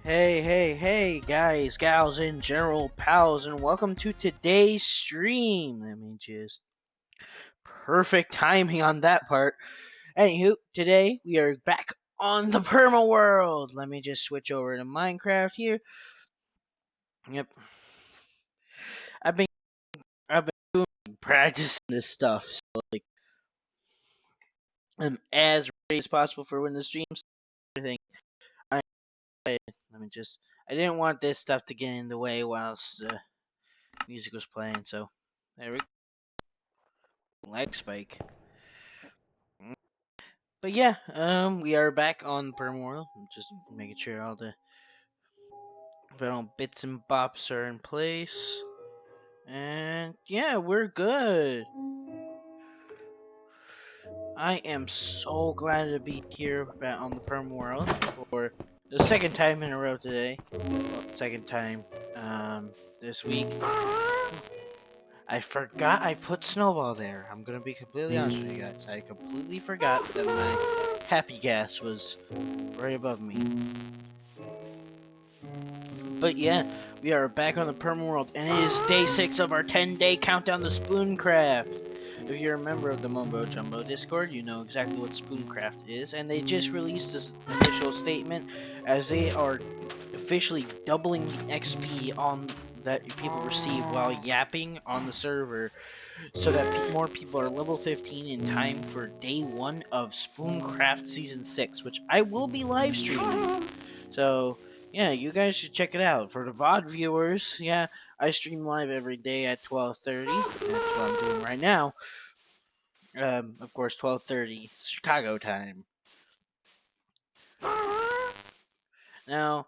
Hey, guys, gals, and general pals, and welcome to today's stream. Let me just perfect timing on that part. Anywho, today we are back on the Perma world. Let me just switch over to Minecraft here. Yep, I've been I've been practicing this stuff, so like I'm as ready as possible for when the streams. Everything. I let me just. I didn't want this stuff to get in the way whilst the music was playing, so there we go. Lag spike. But yeah, we are back on Permworld. I'm just making sure all the final bits and bops are in place. And yeah, we're good. I am so glad to be here back on the Permworld for the second time in a row today. Well, second time this week. I forgot I put Snowball there. I'm gonna be completely honest with you guys. I completely forgot that my happy gas was right above me. But yeah, we are back on the Perma World, and it is day 6 of our 10-day countdown to Spooncraft. If you're a member of the Mumbo Jumbo Discord, you know exactly what Spooncraft is, and they just released this official statement as they are officially doubling the XP on that people receive while yapping on the server, so that more people are level 15 in time for day 1 of Spooncraft Season 6, which I will be live streaming. So yeah, you guys should check it out. For the VOD viewers, yeah, I stream live every day at 12:30. That's what I'm doing right now. Of course, 12:30 Chicago time. Now,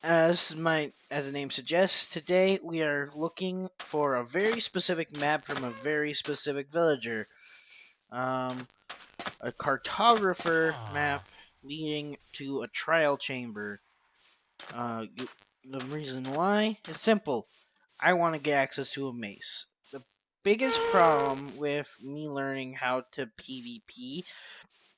as the name suggests, today we are looking for a very specific map from a very specific villager. A cartographer map leading to a trial chamber. The reason why is simple. I want to get access to a mace. The biggest problem with me learning how to PvP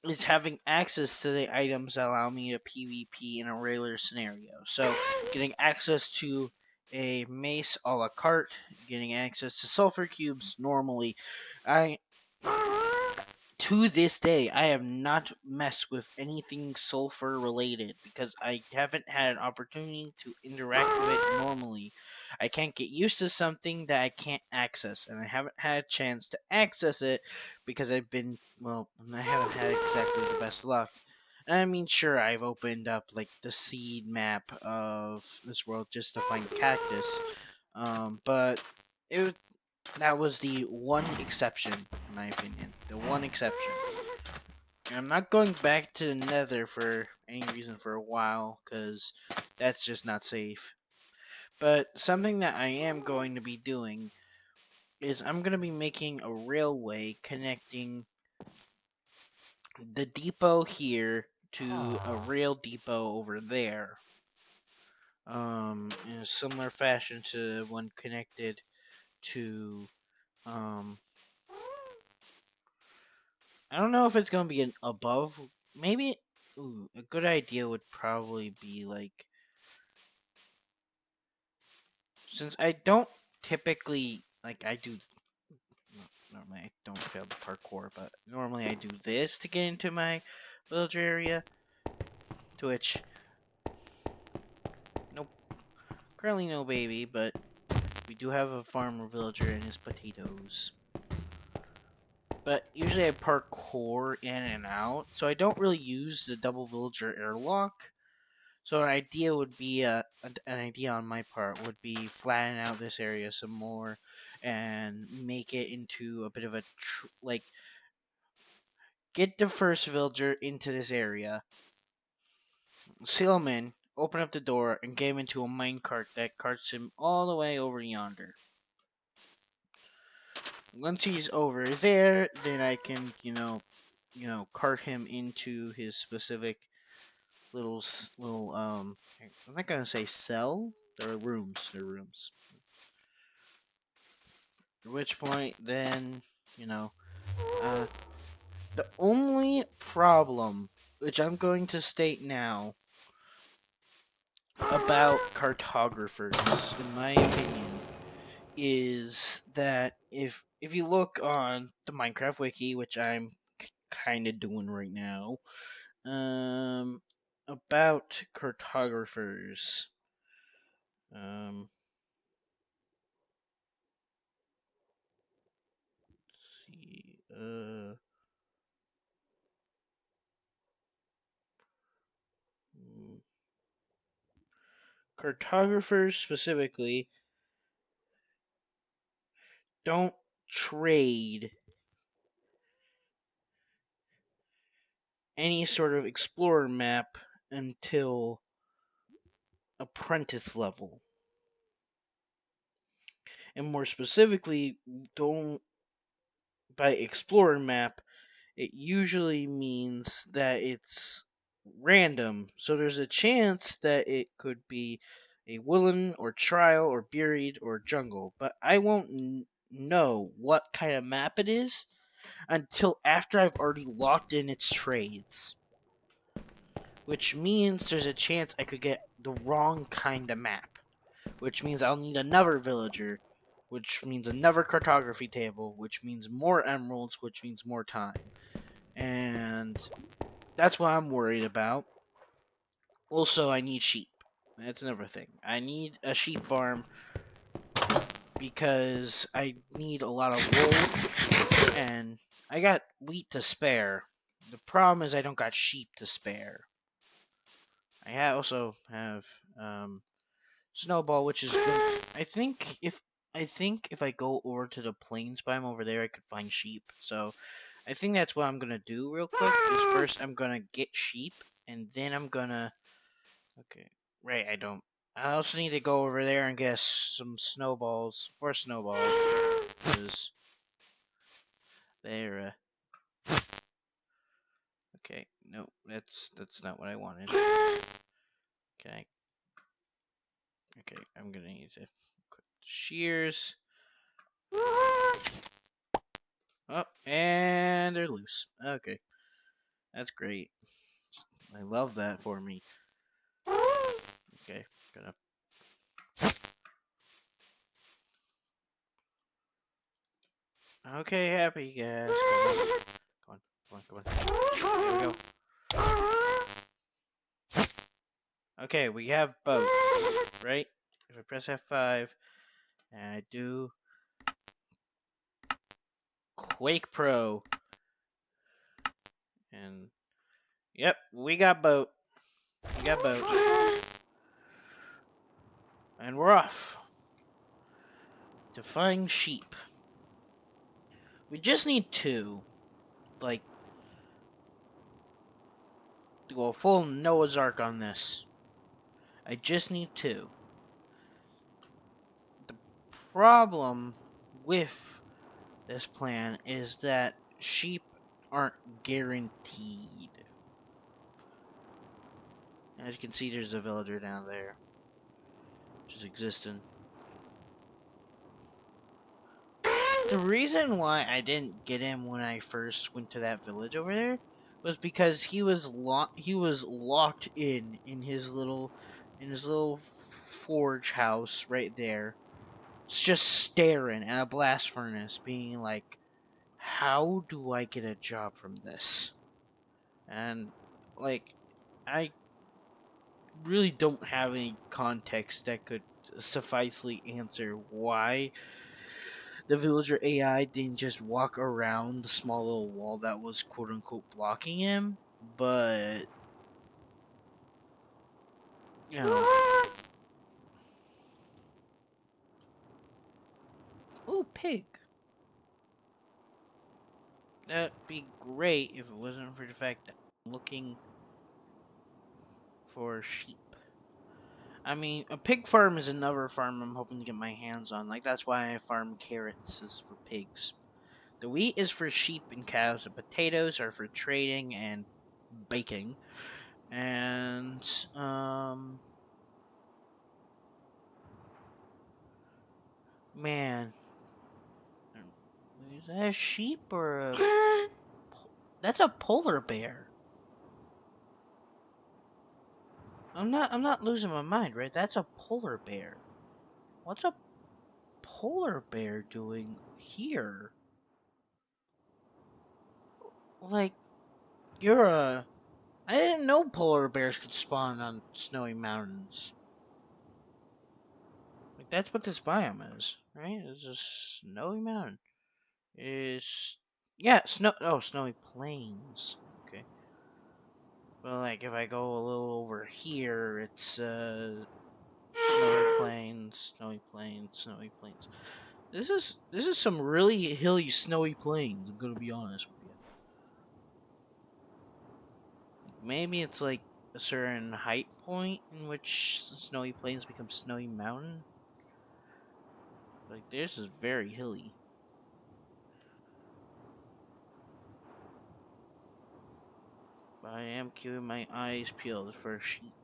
is having access to the items that allow me to PvP in a regular scenario. So, getting access to a mace a la carte, getting access to sulfur cubes normally. To this day, I have not messed with anything sulfur related because I haven't had an opportunity to interact with it normally. I can't get used to something that I can't access, and I haven't had a chance to access it because I haven't had exactly the best luck. And I mean, sure, I've opened up like the seed map of this world just to find cactus, but it that was the one exception, in my opinion. The one exception. And I'm not going back to the nether for any reason for a while, because that's just not safe. But something that I am going to be doing is I'm going to be making a railway connecting the depot here to a rail depot over there. In a similar fashion to the one connected to I don't know if it's gonna be an above. Maybe a good idea would probably be like, since I don't typically like I do. Normally I don't fail the parkour, but normally I do this to get into my village area. To which, nope, currently no baby, but we do have a farmer villager and his potatoes. But usually I parkour in and out, so I don't really use the double villager airlock. So an idea would be an idea on my part would be flatten out this area some more and make it into a bit of a like get the first villager into this area, seal him in, open up the door, and get him into a minecart that carts him all the way over yonder. Once he's over there, then I can cart him into his specific little I'm not gonna say cell. They're rooms. They're rooms. At which point, then the only problem, which I'm going to state now, about cartographers, in my opinion, is that if you look on the Minecraft wiki, which I'm kind of doing right now, um, about cartographers, um, let's see, mm, cartographers specifically don't trade any sort of explorer map until apprentice level. And more specifically, don't by explorer map, it usually means that it's random. So there's a chance that it could be a woolen or trial or buried or jungle, but I won't know what kind of map it is until after I've already locked in its trades. Which means there's a chance I could get the wrong kind of map. Which means I'll need another villager, which means another cartography table, which means more emeralds, which means more time. And that's what I'm worried about. Also, I need sheep. That's another thing. I need a sheep farm because I need a lot of wool and I got wheat to spare. The problem is I don't got sheep to spare. I also have snowball, which is good. I think if I go over to the plains biome over there, I could find sheep. So I think that's what I'm gonna do real quick. Is first I'm gonna get sheep, and then I'm gonna. Okay, right. I don't. I also need to go over there and get some snowballs for snowballs because they're. Okay, no, that's not what I wanted. Okay, okay, I'm gonna need to put shears. Oh, and they're loose. Okay, that's great. I love that for me. Okay, gonna. Okay, happy guys. Come on, come on, come on, come on. Here we go. Okay, we have both, right? If I press F5 and I do Quake Pro, and yep, we got boat. We got boat, and we're off to find sheep. We just need two, like, to go full Noah's Ark on this. I just need two. The problem with this plan is that sheep aren't guaranteed. As you can see, there's a villager down there, just existing. The reason why I didn't get him when I first went to that village over there was because he was locked in his little forge house right there, just staring at a blast furnace, being like, "How do I get a job from this?" And like, I really don't have any context that could sufficely answer why the villager AI didn't just walk around the small little wall that was quote unquote blocking him, but you know, oh pig, that'd be great if it wasn't for the fact that I'm looking for sheep. I mean, a pig farm is another farm I'm hoping to get my hands on. Like that's why I farm carrots is for pigs. The wheat is for sheep and cows. The potatoes are for trading and baking. And man, is that a sheep or a? That's a polar bear. I'm not losing my mind, right? That's a polar bear. What's a polar bear doing here? Like, you're a. I didn't know polar bears could spawn on snowy mountains. Like, that's what this biome is, right? It's a snowy mountain. Is yeah, snow. Oh, snowy plains. Okay. Well, like if I go a little over here, it's snowy plains, snowy plains, snowy plains. This is some really hilly, snowy plains. I'm gonna be honest with you. Maybe it's like a certain height point in which snowy plains become snowy mountain. Like this is very hilly. But I am keeping my eyes peeled for sheep.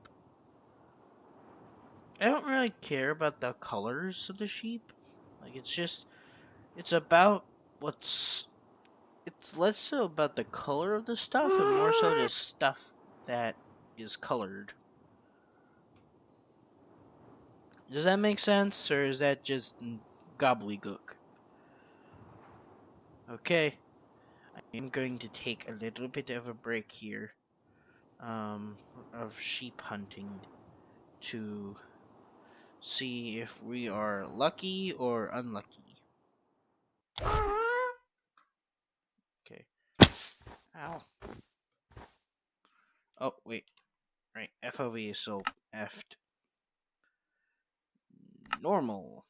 I don't really care about the colors of the sheep. Like it's about what's it's less so about the color of the stuff and more so the stuff that is colored. Does that make sense, or is that just gobbledygook? Okay, I am going to take a little bit of a break here, of sheep hunting to see if we are lucky or unlucky. Okay. Ow. Oh wait, right. FOV is so effed. Normal.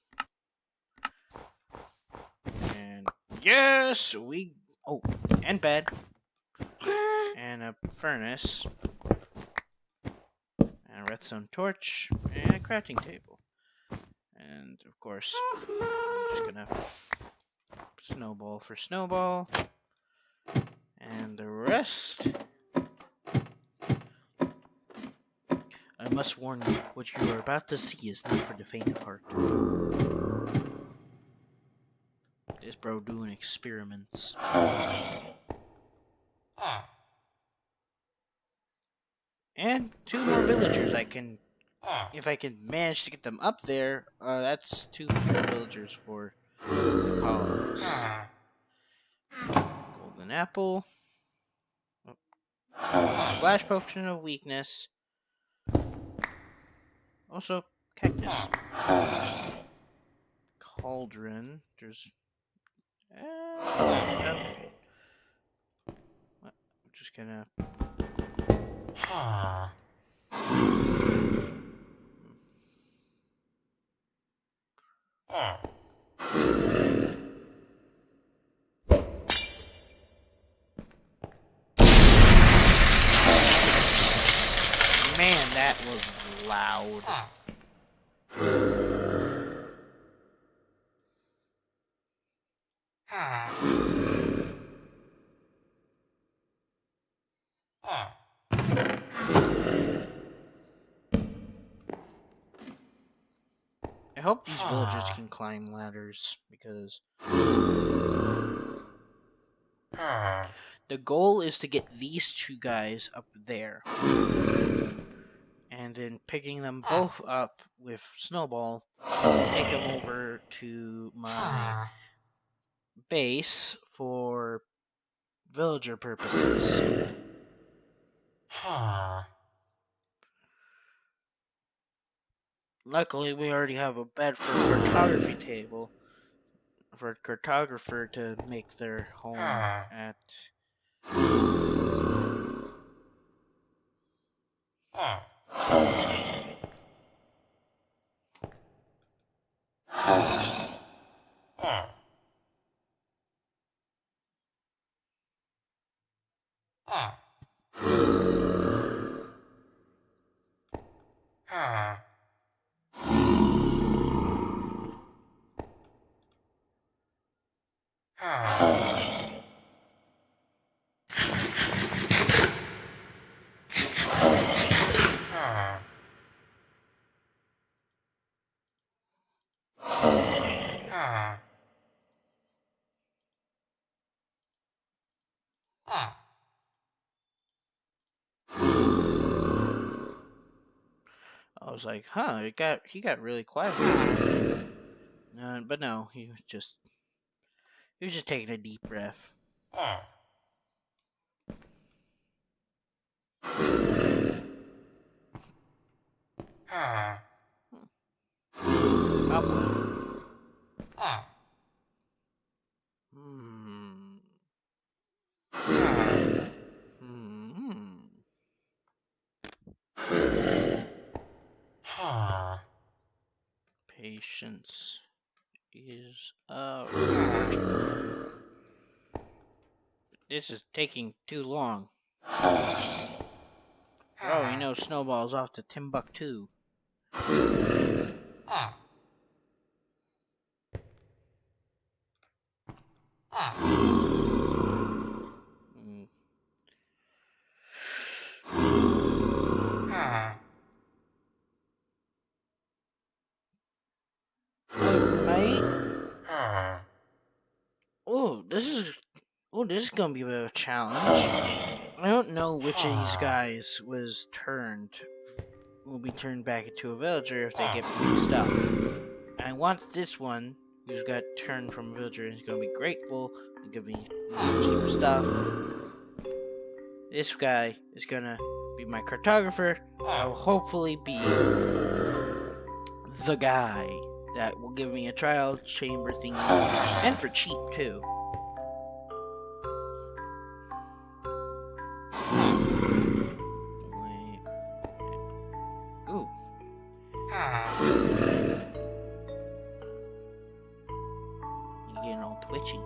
And yes, we. Oh, and bed. And a furnace. And a redstone torch. And a crafting table. And of course, I'm just gonna snowball for snowball. And the rest. I must warn you, what you are about to see is not for the faint of heart. This bro doing experiments. And two more villagers I can, if I can manage to get them up there, that's two more villagers for the colonies. Golden apple. Oh. Splash potion of weakness. Also, cactus. Cauldron. There's. I'm just gonna. Man, that was loud. I hope these villagers can climb ladders because the goal is to get these two guys up there. And then picking them both up with Snowball, take them over to my base for villager purposes. Luckily, we already have a bed for a cartography table for a cartographer to make their home at. I was like, huh, he got really quiet. But no, he was just taking a deep breath. Cobweb. Hmm. Hmm. Patience is a virtue. This is taking too long. For all we know, Snowball's off to Timbuktu. Mm. Mate. This is gonna be a bit of a challenge. I don't know which of these guys will be turned back into a villager if they get mixed up. And I want this one who's got turned from a villager and is gonna be grateful and give me cheaper stuff. This guy is gonna be my cartographer. I will hopefully be the guy that will give me a trial chamber thingy, and for cheap too. Wait. Ooh. You're getting all twitchy.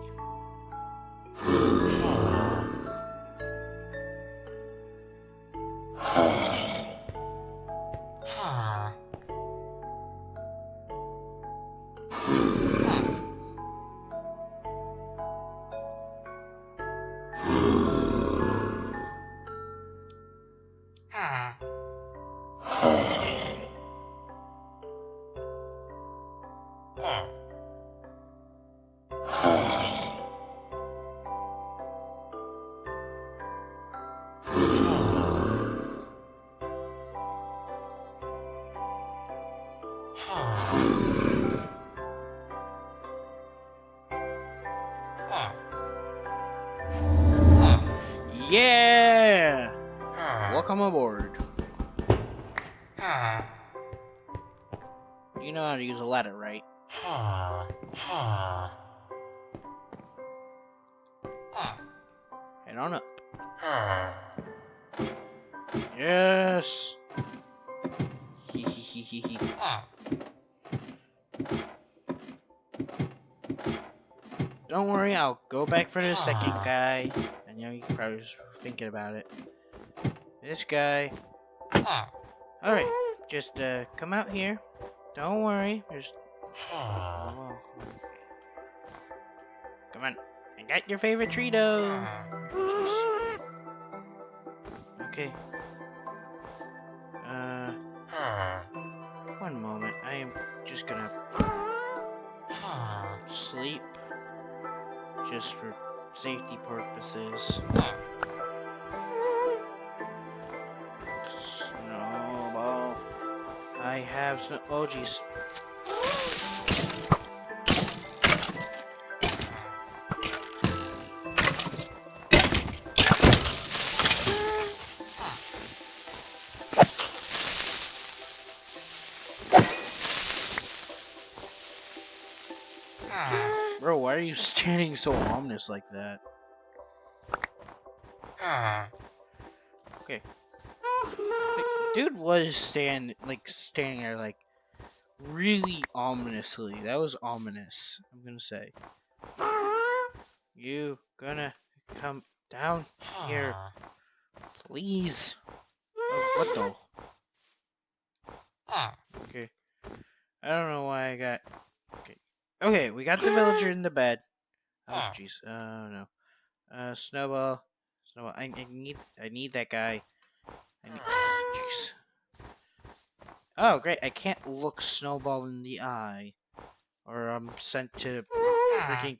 Yeah! Welcome aboard. You know how to use a ladder, right? Head on up. Yes! Don't worry, I'll go back for the second guy. I know you probably was thinking about it. This guy. Alright, just come out here. Don't worry, there's... Oh. Come on, I got your favorite Treato. Jeez. Okay. One moment, I am just gonna sleep. Just for safety purposes. Snowball. I have oh jeez. Bro, why are you standing so ominous like that? Okay. Dude was standing there like really ominously. That was ominous, I'm gonna say. You gonna come down here, please? Oh, what the? Okay. I don't know why I got... Okay. Okay, we got the villager in the bed. Oh, jeez. Oh, no. Snowball. Snowball. I need that guy. Jeez. Oh, great. I can't look Snowball in the eye. Or I'm sent to freaking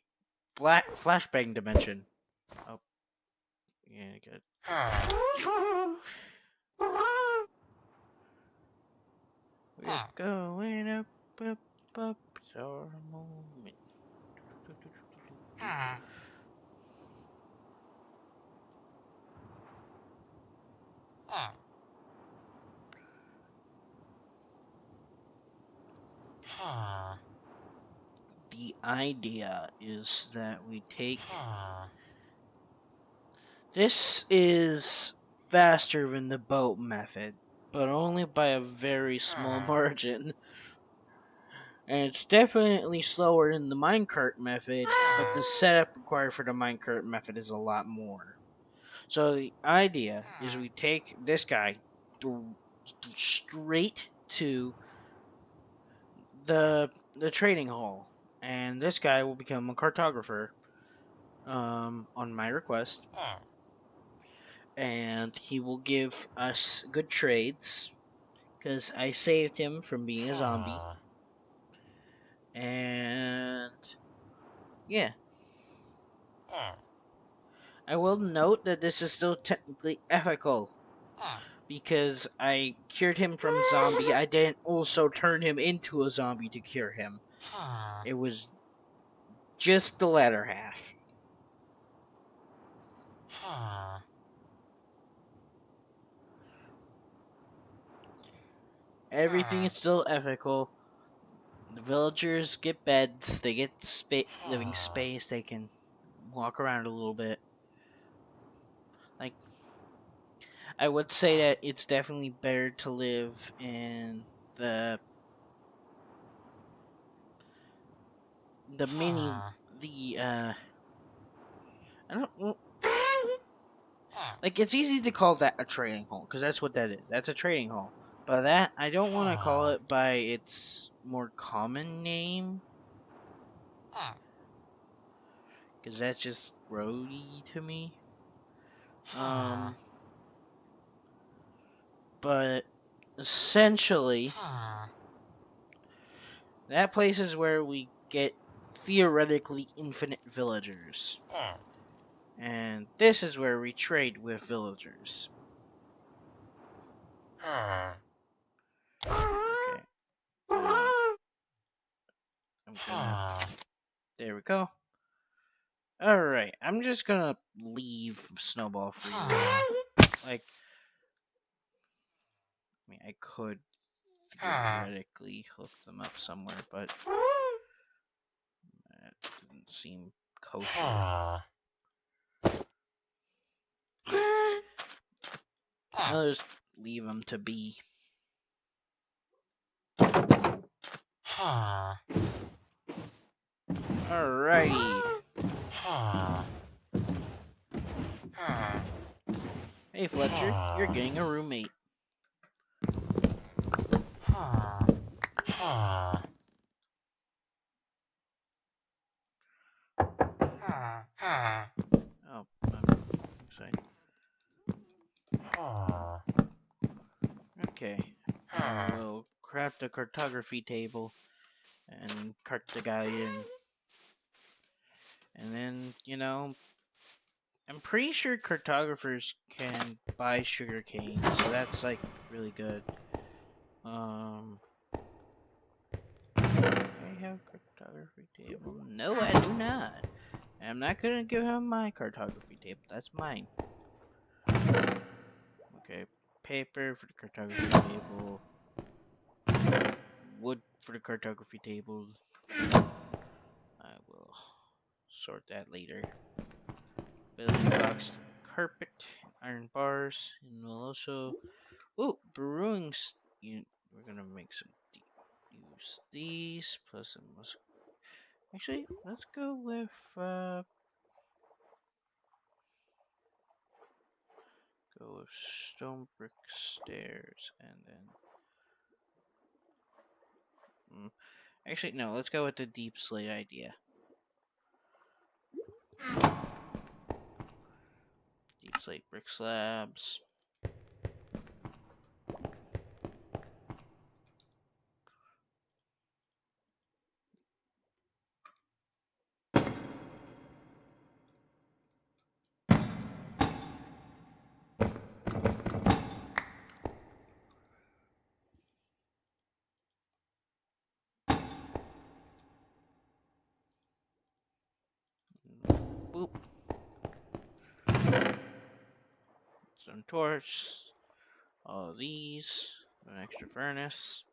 black flashbang dimension. Oh. Yeah, good. We're going up, up, up. It's our moment. The idea is that we take. This is faster than the boat method, but only by a very small margin. And it's definitely slower than the minecart method, but the setup required for the minecart method is a lot more. So the idea is we take this guy straight to the trading hall, and this guy will become a cartographer on my request, and he will give us good trades because I saved him from being a zombie, and yeah. I will note that this is still technically ethical because I cured him from zombie. I didn't also turn him into a zombie to cure him. It was just the latter half. Everything is still ethical. The villagers get beds, they get living space, they can walk around a little bit. Like, I would say that it's definitely better to live in the mini the I don't like, it's easy to call that a trading hall because that's what that is. That's a trading hall. But that I don't want to call it by its more common name because that's just roady to me. But essentially, that place is where we get theoretically infinite villagers, and this is where we trade with villagers. Okay. I'm gonna. There we go. Alright, I'm just gonna leave Snowball for you. Like, I mean, I could theoretically hook them up somewhere, but that didn't seem kosher. I'll just leave them to be. Alrighty. Hey Fletcher, you're getting a roommate. Oh, I'm sorry. Okay. I will craft a cartography table and cart the guy in. And then, I'm pretty sure cartographers can buy sugarcane, so that's like really good. I have cartography table. No, I do not. I'm not gonna give him my cartography table. That's mine. Okay, paper for the cartography table. Wood for the cartography table. I will sort that later. Building blocks, carpet, iron bars, and we'll also. Ooh, brewing. We're gonna make some. Use these plus some. Actually, let's go with. Go with stone brick stairs and then. Actually, no. Let's go with the deep slate idea. Deep slate brick slabs. redstone torch. All of these. An extra furnace.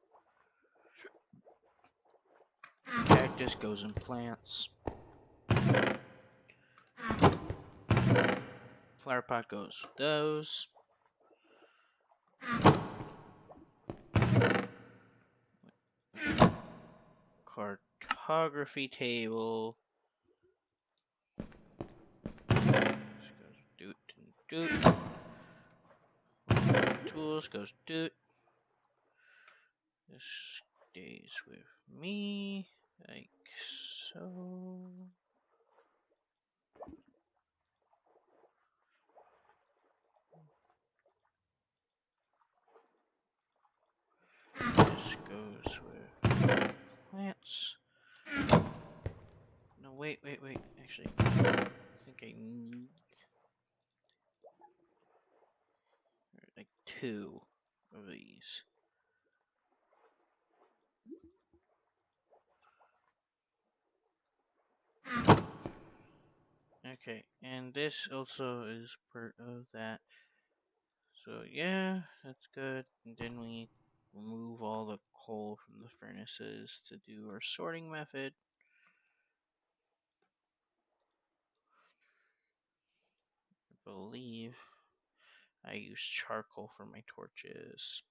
Cactus goes in plants. Flower pot goes with those. Cartography table. This goes doot and doot. Tools goes doot. This stays with me, like so. This goes with plants. No, wait. Actually, I think I need like 2 of these. Okay, and this also is part of that. So yeah, that's good. And then we remove all the coal from the furnaces to do our sorting method. I believe I use charcoal for my torches.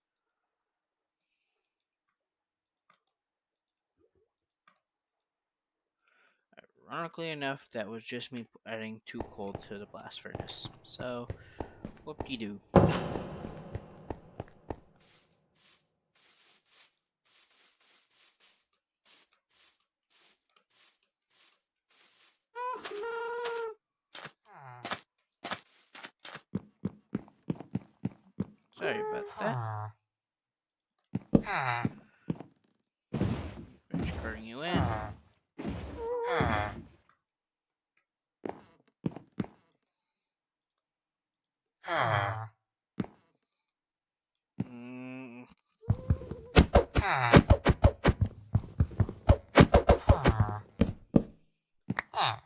Ironically enough, that was just me adding 2 coal to the blast furnace. So, whoop-de-doo. Sorry about that. Finish carting you in.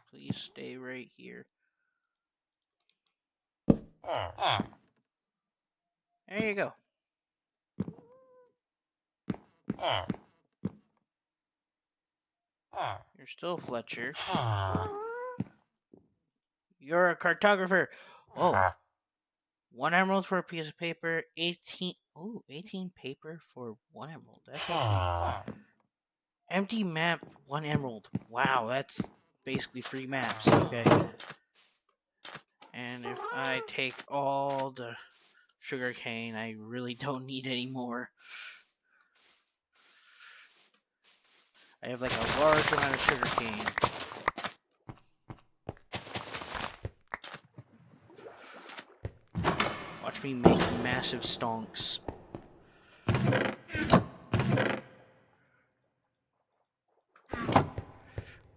Please stay right here. There you go. You're still Fletcher. You're a cartographer. Oh. 1 emerald for a piece of paper. 18. Ooh, 18 paper for 1 emerald. That's actually. Empty map, 1 emerald. Wow, that's basically free maps. Okay. And if I take all the sugarcane, I really don't need any more. I have like a large amount of sugarcane. Watch me make massive stonks.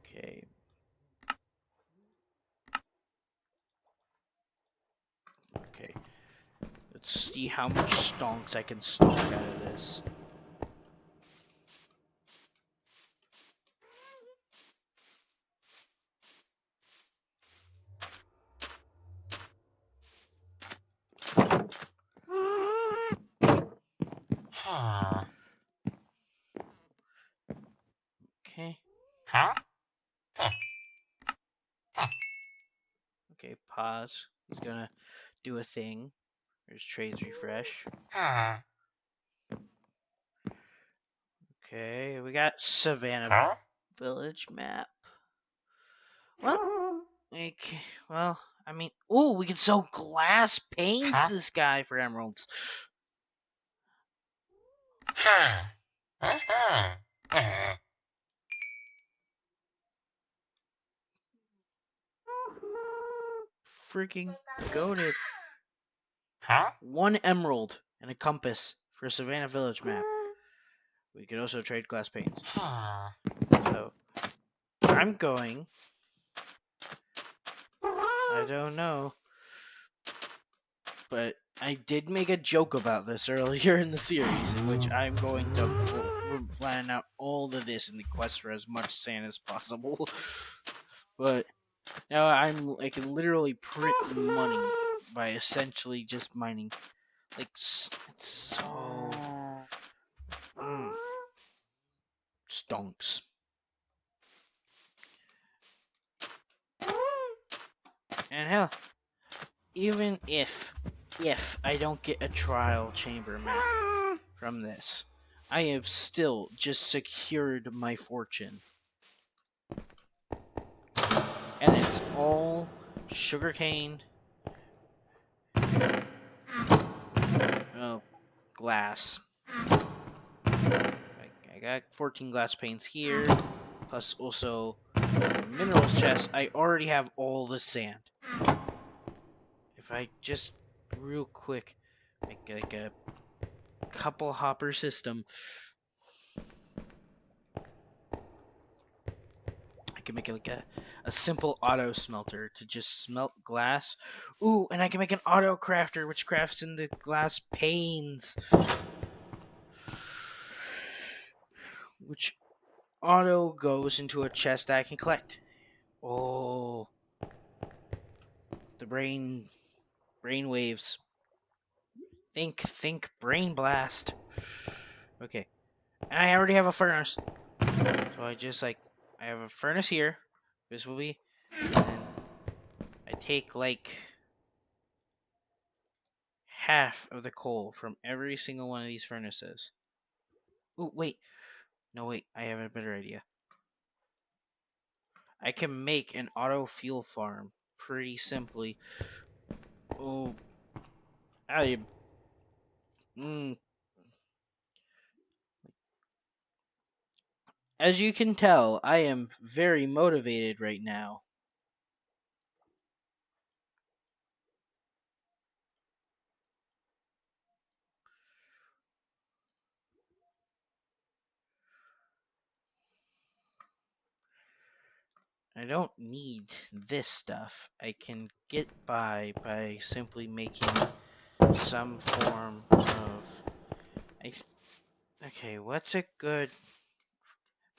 Okay. Okay. Let's see how much stonks I can stonk out of this. Okay. Okay, pause. He's gonna do a thing. There's trades refresh. Okay, we got Savannah Village map. Well, I mean, ooh, we can sell glass panes to this guy for emeralds. Freaking goated. 1 emerald and a compass for Savannah Village map. We could also trade glass panes. So, I'm going. I don't know. But I did make a joke about this earlier in the series, in which I'm going to plan out all of this in the quest for as much sand as possible. But now I can literally print money by essentially just mining. Like, it's so stonks. And hell, even if I don't get a trial chamber map from this, I have still just secured my fortune. And it's all sugarcane, glass. I got 14 glass panes here, plus also minerals chest. I already have all the sand. If I just real quick make like a couple hopper system, I can make it like a simple auto smelter to just smelt glass. Ooh, and I can make an auto crafter which crafts in the glass panes, which auto goes into a chest that I can collect. Oh, the brain waves. Think, brain blast. Okay, and I already have a furnace, so I have a furnace here. This will be, and then I take like half of the coal from every single one of these furnaces. Oh wait, no wait, I have a better idea. I can make an auto fuel farm pretty simply. Oh, I mm, as you can tell, I am very motivated right now. I don't need this stuff. I can get by simply making some form of. Okay, what's a good.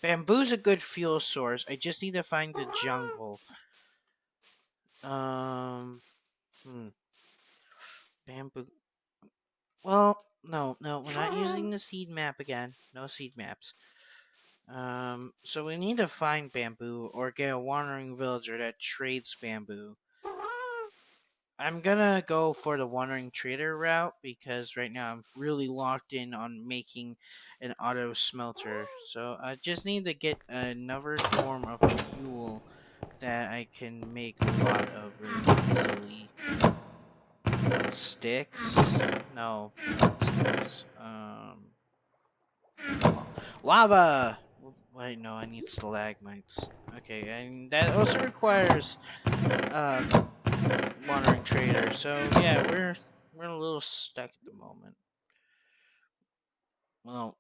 Bamboo's a good fuel source. I just need to find the jungle. Um. Bamboo. Well, no, we're not using the seed map again. No seed maps. So we need to find bamboo or get a wandering villager that trades bamboo. I'm gonna go for the wandering trader route because right now I'm really locked in on making an auto smelter. So I just need to get another form of fuel that I can make a lot of really easily. Sticks? No, not sticks. Lava! Wait, no, I need stalagmites. Okay, and that also requires wandering trader. So yeah, we're a little stuck at the moment. Well,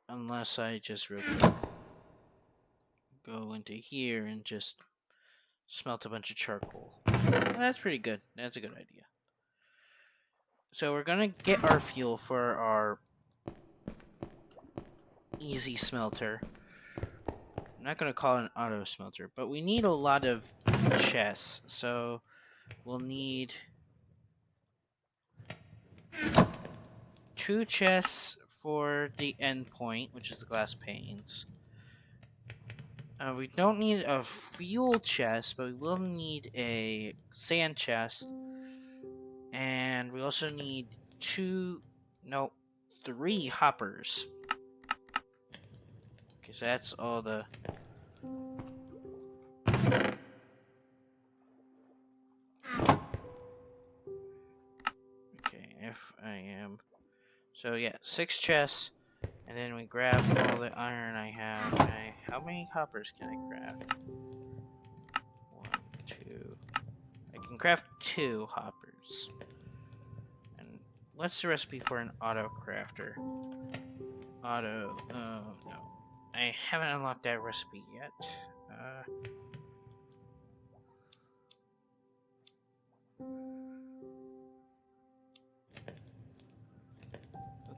unless I just real quick go into here and just smelt a bunch of charcoal. That's pretty good. That's a good idea. So we're gonna get our fuel for our easy smelter. I'm not gonna call it an auto smelter, but we need a lot of chests. So we'll need 2 chests for the end point, which is the glass panes. We don't need a fuel chest, but we will need a sand chest. And we also need 3 hoppers. Okay, so that's all the... Okay, if I am... So yeah, 6 chests. And then we grab all the iron I have. How many hoppers can I craft? 1, 2... I can craft 2 hoppers. And what's the recipe for an auto crafter? Auto... Oh, no. I haven't unlocked that recipe yet.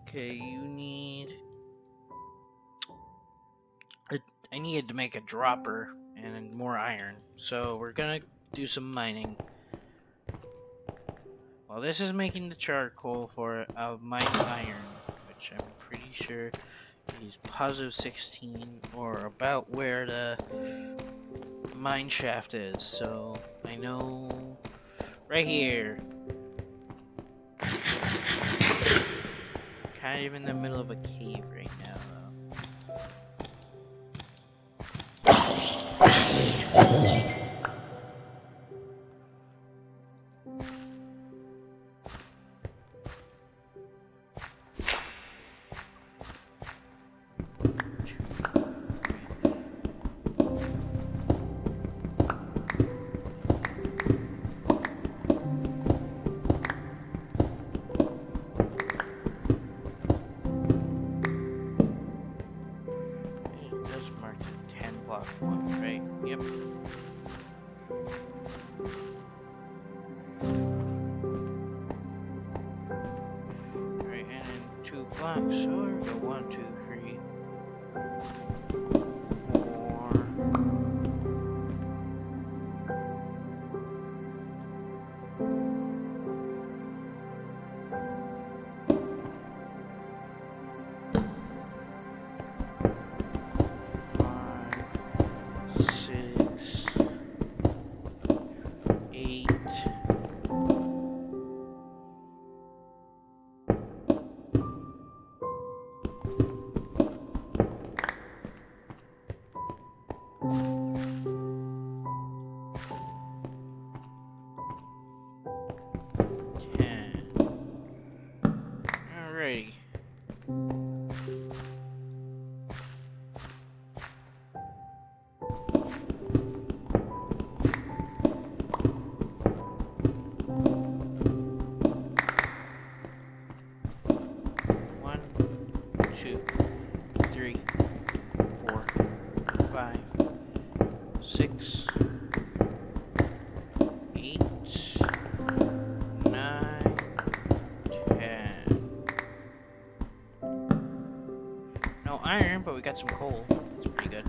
Okay, you need... I needed to make a dropper and more iron. So we're gonna do some mining. Well, this is making the charcoal for my iron, which I'm pretty sure is positive 16 or about where the mine shaft is. So I know right here, kind of in the middle of a cave right now, It does mark the 10 block point, right? Yep. Right, and then 2 blocks. So we go 1, 2, 3, 4. Alrighty. One, two, 3, 4, 5, 6, 8, 9, 10. No iron, but we got some coal. That's pretty good.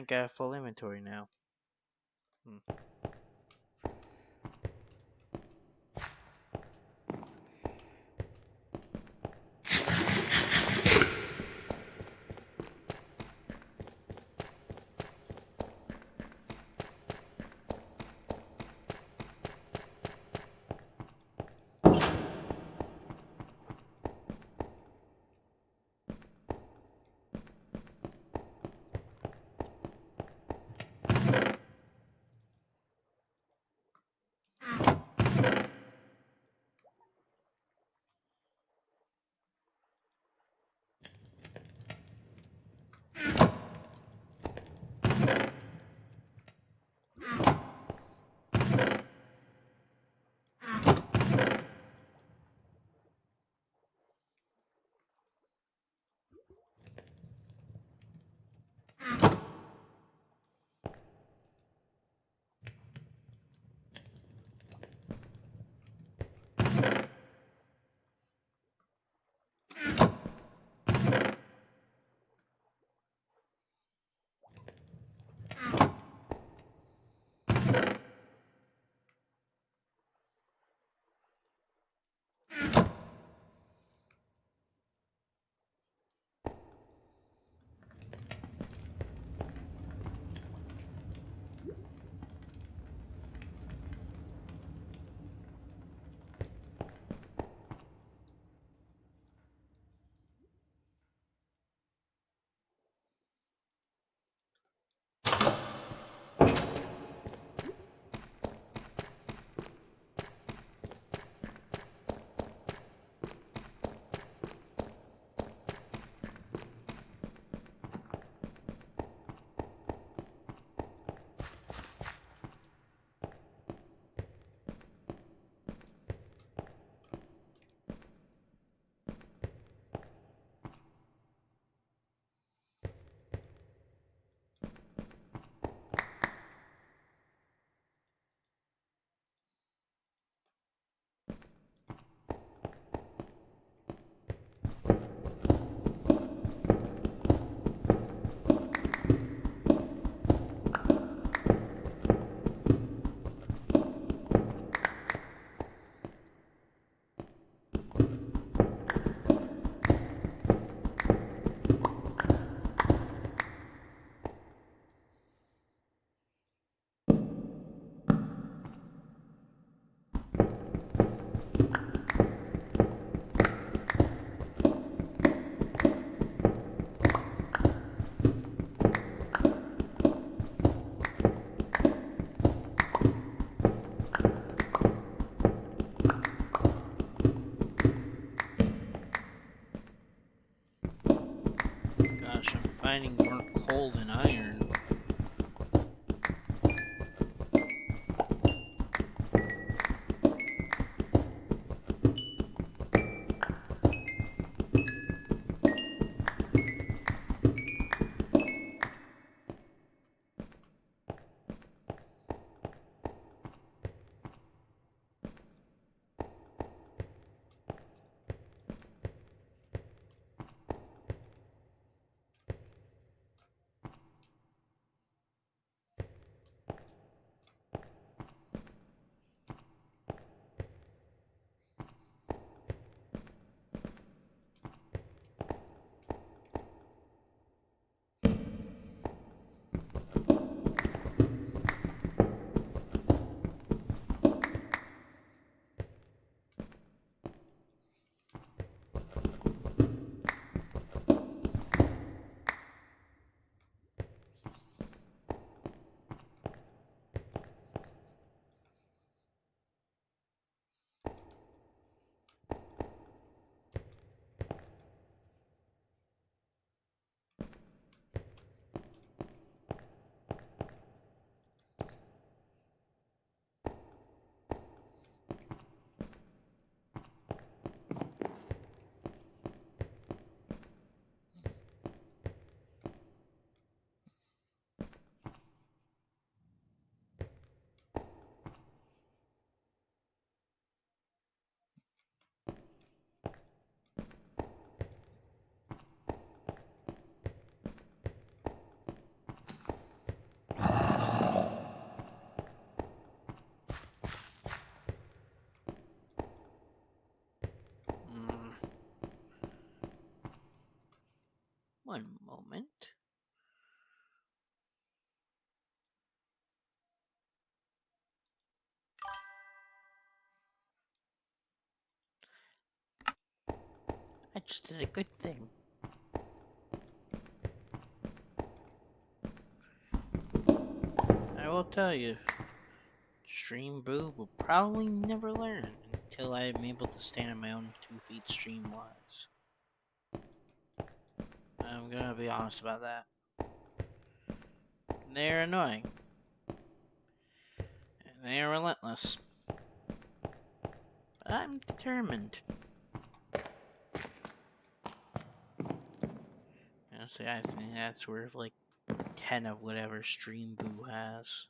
Got full inventory now. gosh, I'm finding more coal than iron. Mm, one moment. I just did a good thing. I will tell you, Stream Boo will probably never learn until I am able to stand on my own 2 feet stream wise. I'm gonna be honest about that. They're annoying. And they're relentless. But I'm determined. Honestly, I think that's worth like 10 of whatever Stream Boo has.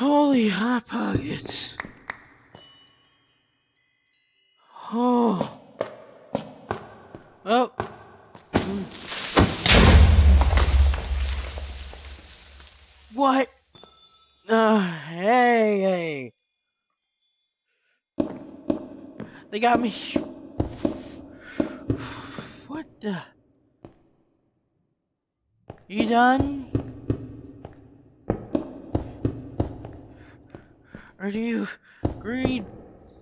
Holy hot pockets. Oh. Oh. What? Hey. They got me. What the? You done? Or do you greed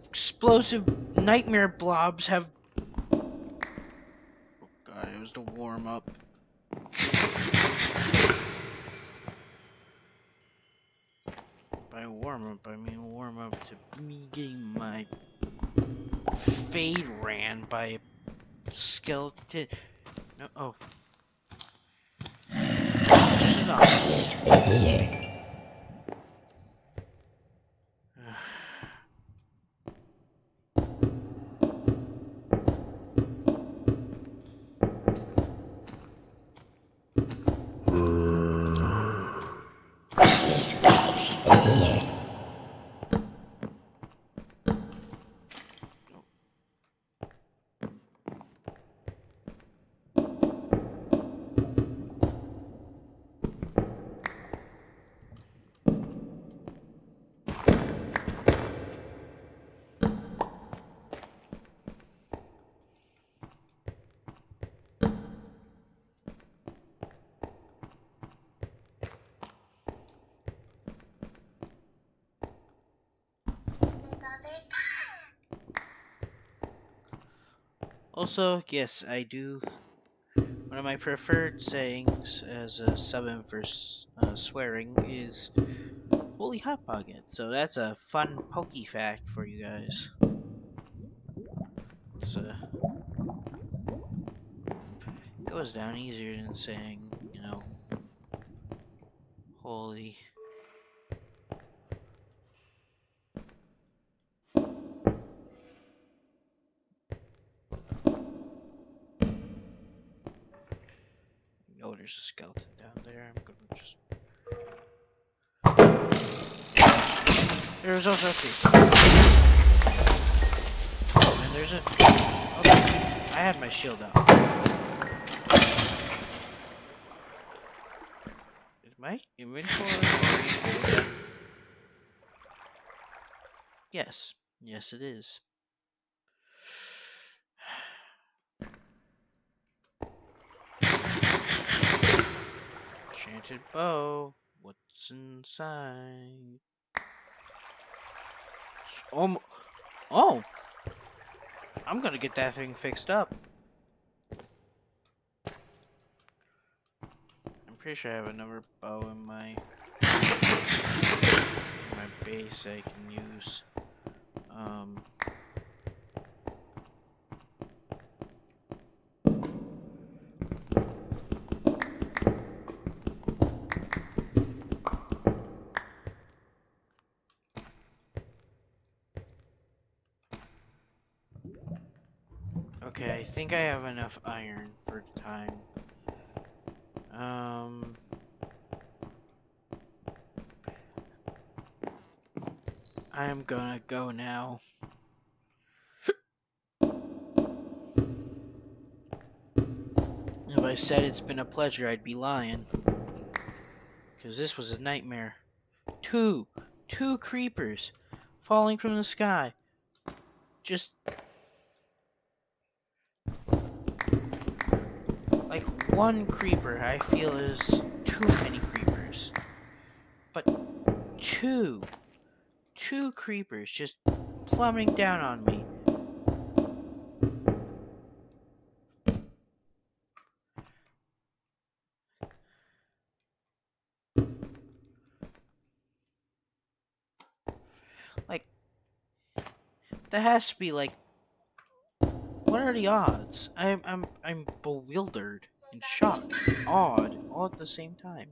explosive nightmare blobs have... Oh god, it was the warm up. By warm up, I mean warm up to me getting my fade ran by a skeleton. No, oh. This is awesome. Also, yes, I do. One of my preferred sayings as a sub-in for swearing is "Holy hot pocket." So that's a fun pokey fact for you guys. So goes down easier than saying, you know, "Holy." Oh, there's a skeleton down there. I'm gonna just. There's also a creeper. Oh, and there's a. Okay, I had my shield out. Is my inventory already full? Yes. Yes, it is. Enchanted bow. What's inside? Oh! I'm gonna get that thing fixed up. I'm pretty sure I have another bow in my base I can use. Okay, I think I have enough iron for the time. I am gonna go now. If I said it's been a pleasure, I'd be lying. Because this was a nightmare. Two creepers. falling from the sky. Just like one creeper, I feel is too many creepers. But two creepers just plummeting down on me. Like, that has to be like, what are the odds? I'm bewildered and shocked and awed all at the same time.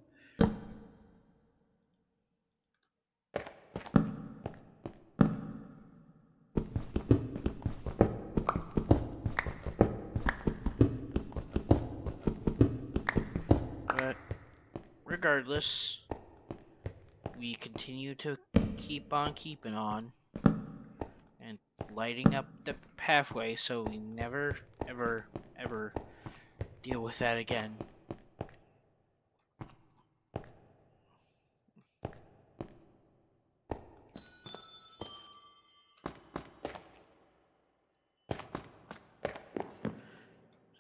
But regardless, we continue to keep on keeping on and lighting up the pathway so we never, ever deal with that again.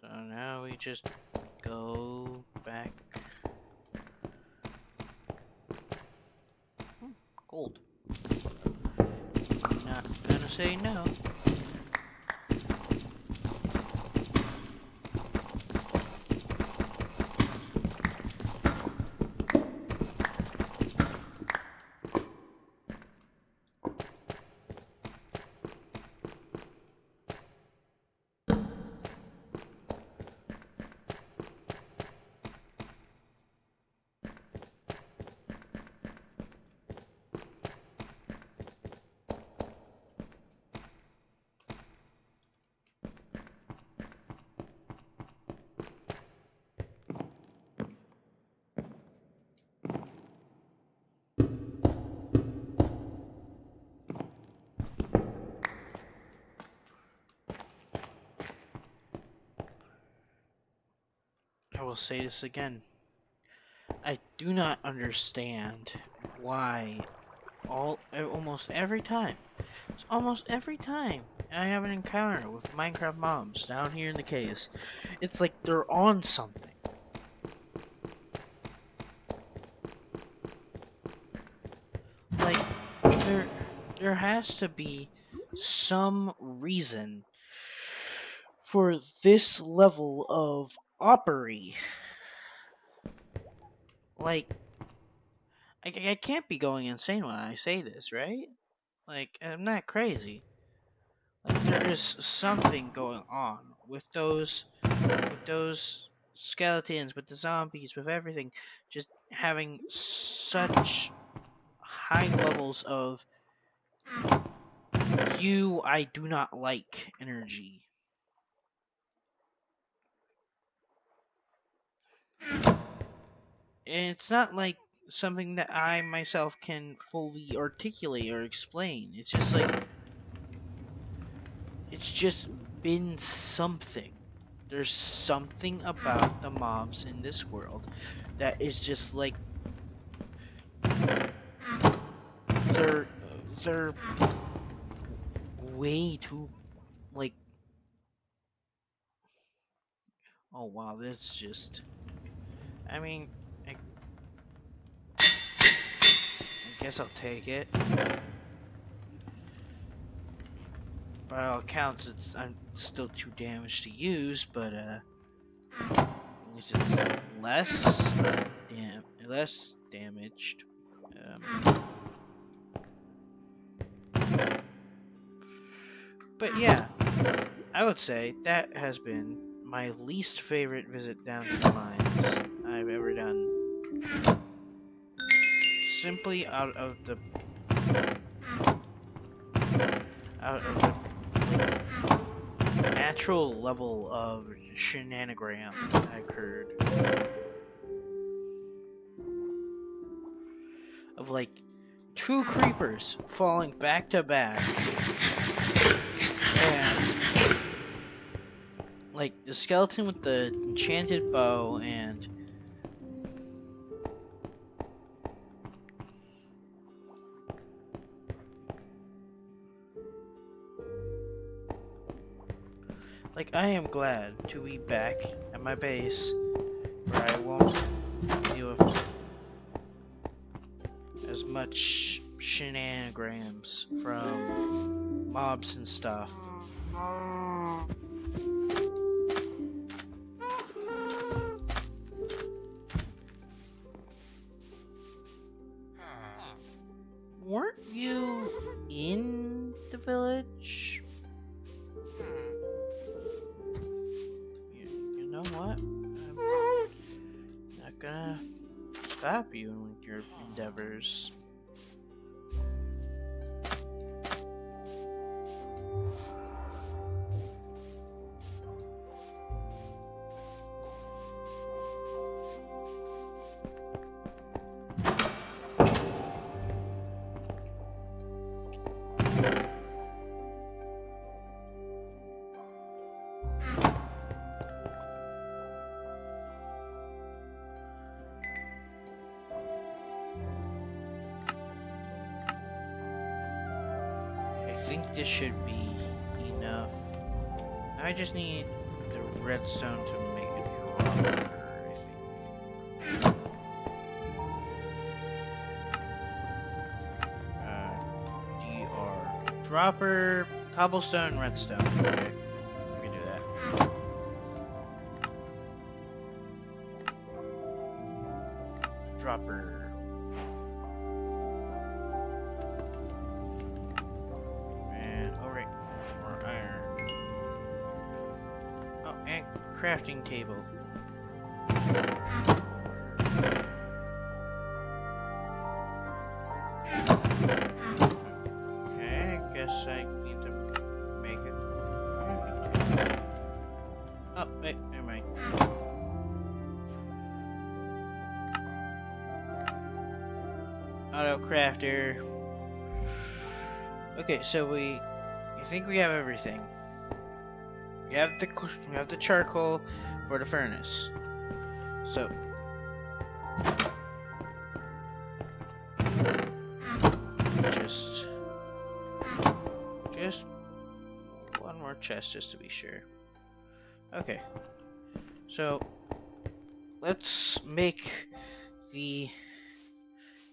So now we just go back. Gold. Not gonna say no. I will say this again. I do not understand why almost every time, I have an encounter with Minecraft mobs down here in the caves, it's like they're on something. Like there has to be some reason for this level of opery. Like, I can't be going insane when I say this, right? Like, I'm not crazy. Like, there is something going on with those skeletons, with the zombies, with everything, just having such high levels of I do not like energy. And it's not like something that I myself can fully articulate or explain. It's just like, it's just been something. There's something about the mobs in this world that is just like, they're they're way too, like, oh wow, that's just, I mean, I guess I'll take it. By all accounts, I'm still too damaged to use, but at least it's less damaged. But yeah, I would say that has been my least favorite visit down to the mines I've ever done. Simply out of the natural level of shenanigram that occurred. Of like two creepers falling back to back. And like the skeleton with the enchanted bow and Like, I am glad to be back at my base where I won't deal with as much shenanigans from mobs and stuff. Weren't you in the village? You know what? I'm not gonna stop you in your endeavors. I think this should be enough. I just need the redstone to make a dropper, I think. DR. Dropper, cobblestone, redstone. Okay, we can do that. Dropper. And, alright, more iron. Oh, and crafting table. Okay, I guess I need to make it. Oh, wait, never mind. Auto crafter. Okay, so I think we have everything. We have the charcoal for the furnace. So just one more chest just to be sure. Okay. So let's make the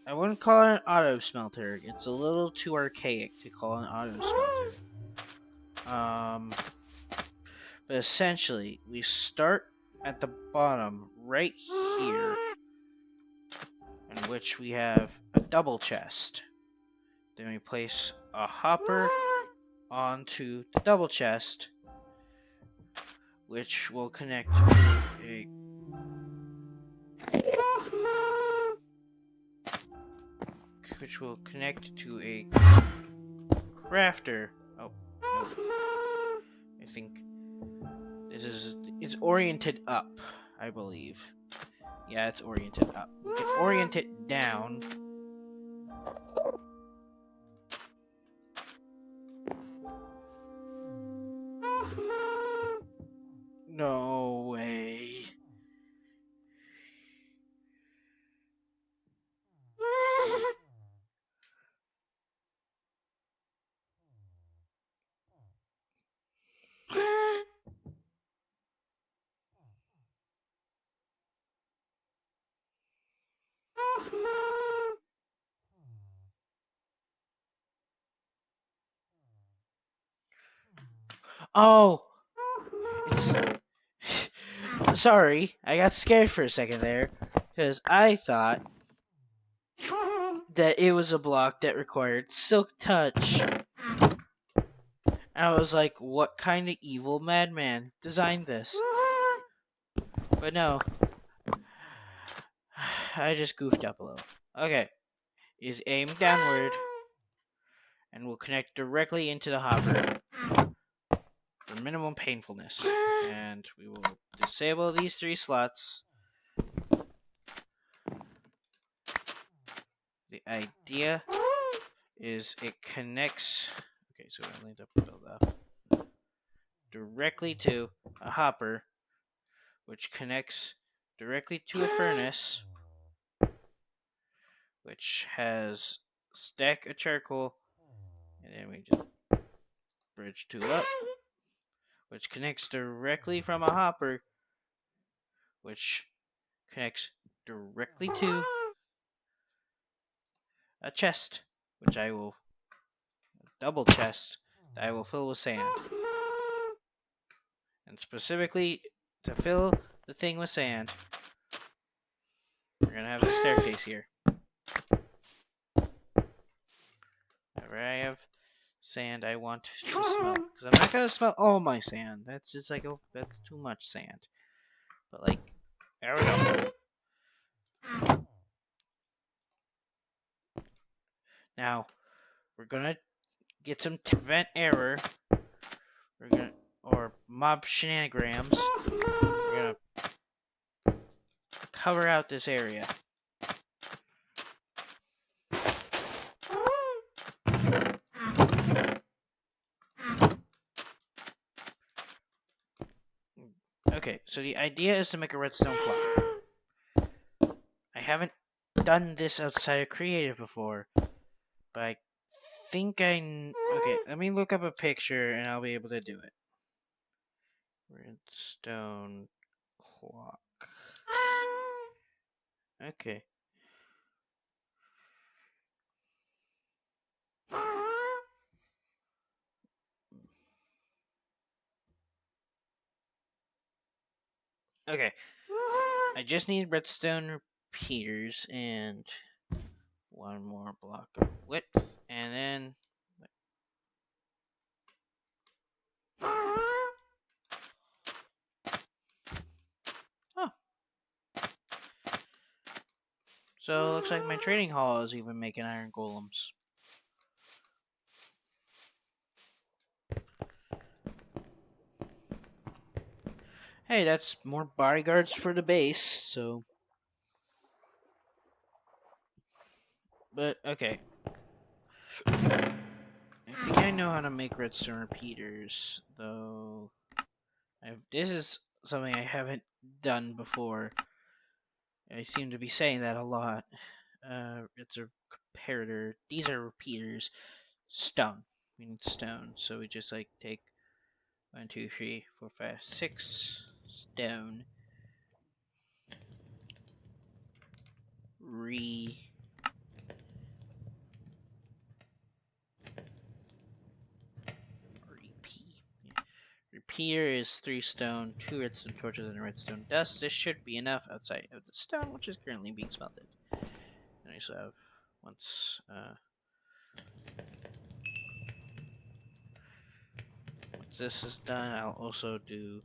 I wouldn't call it an auto smelter. It's a little too archaic to call an auto smelter. But essentially, we start at the bottom right here, in which we have a double chest. Then we place a hopper onto the double chest, which will connect to a crafter. Oh, no. I think it's oriented up, I believe. Yeah, it's oriented up. We can orient it down. No way. Oh, it's sorry. I got scared for a second there because I thought that it was a block that required silk touch. I was like, what kind of evil madman designed this? But no, I just goofed up a little. Okay, is aim downward and will connect directly into the hopper for minimum painfulness. And we will disable these 3 slots. The idea is it connects. Okay, so I need to build up directly to a hopper, which connects directly to a furnace, which has a stack of charcoal, and then we just bridge 2 up, which connects directly from a hopper, which connects directly to a chest, which I will double chest that I will fill with sand. And specifically to fill the thing with sand, we're gonna have a staircase here. Whenever I have sand, I want to smell, because I'm not gonna smell all my sand. That's just like that's too much sand. But like, there we go. Now we're gonna get some vent error. We're gonna or mob shenanigans. We're gonna cover out this area. Okay, so the idea is to make a redstone clock. I haven't done this outside of creative before, but I think okay, let me look up a picture and I'll be able to do it. Redstone clock. Okay. Okay. I just need redstone repeaters and one more block of width, and then oh, so it looks like my trading hall is even making iron golems. Hey, that's more bodyguards for the base, so. But, okay. I think I know how to make redstone repeaters, though. This is something I haven't done before. I seem to be saying that a lot. It's a comparator. These are repeaters. Stone. We need stone, so we just like take 1, 2, 3, 4, 5, 6 stone. Repeat. Repeater is 3 stone, 2 redstone torches, and redstone dust. This should be enough outside of the stone, which is currently being smelted. And I also have once this is done, I'll also do.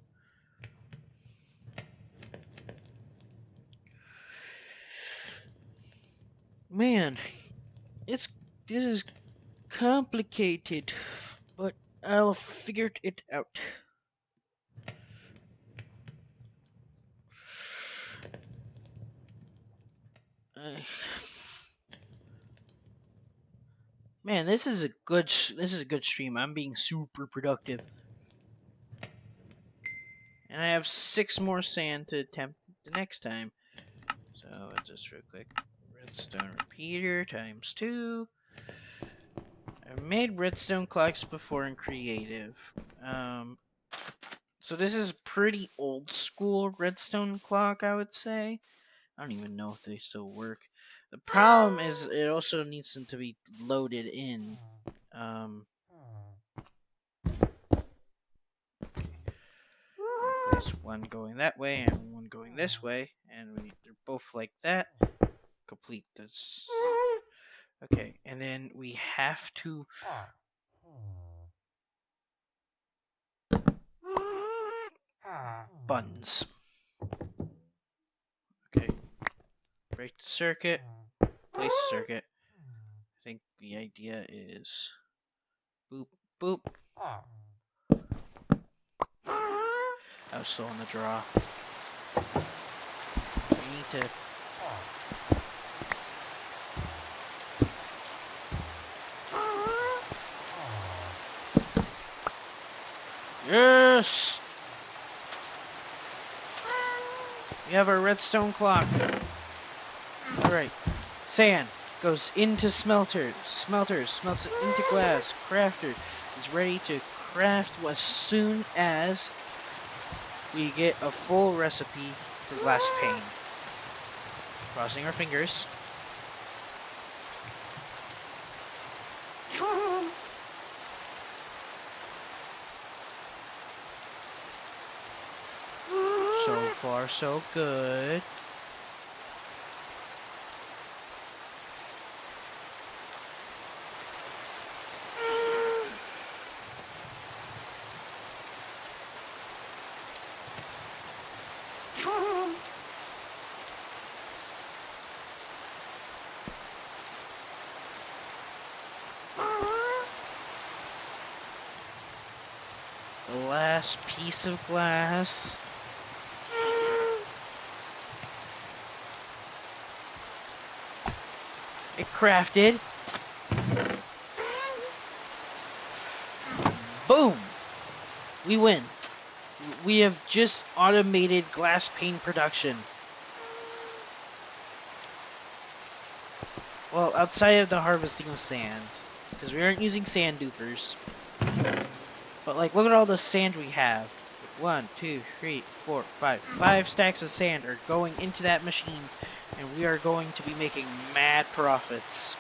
Man, this is complicated, but I'll figure it out. Man, this is a good stream. I'm being super productive, and I have 6 more sand to attempt the next time. So just real quick, redstone repeater times 2. I've made redstone clocks before in creative. So this is pretty old school redstone clock, I would say. I don't even know if they still work. The problem is it also needs them to be loaded in. Place one going that way and one going this way, and they're both like that. Complete this. Okay, and then we have to buttons. Okay, break the circuit, place the circuit. I think the idea is boop boop. I was still on the draw. We need to. Yes! We have our redstone clock. Alright. Sand goes into smelter. Smelter smelts it into glass. Crafter is ready to craft as soon as we get a full recipe for glass pane. Crossing our fingers. So far, so good. The last piece of glass. It crafted. Boom! We win. We have just automated glass pane production. Well, outside of the harvesting of sand. Because we aren't using sand dupers. But like, look at all the sand we have. 1, 2, 3, 4, 5. 5 stacks of sand are going into that machine. And we are going to be making mad profits.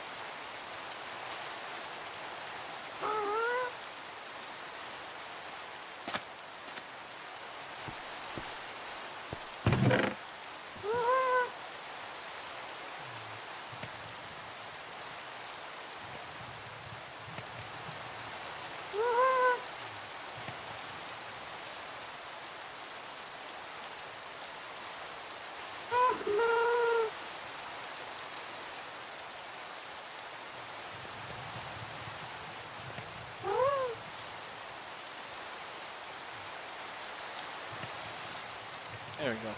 There we go.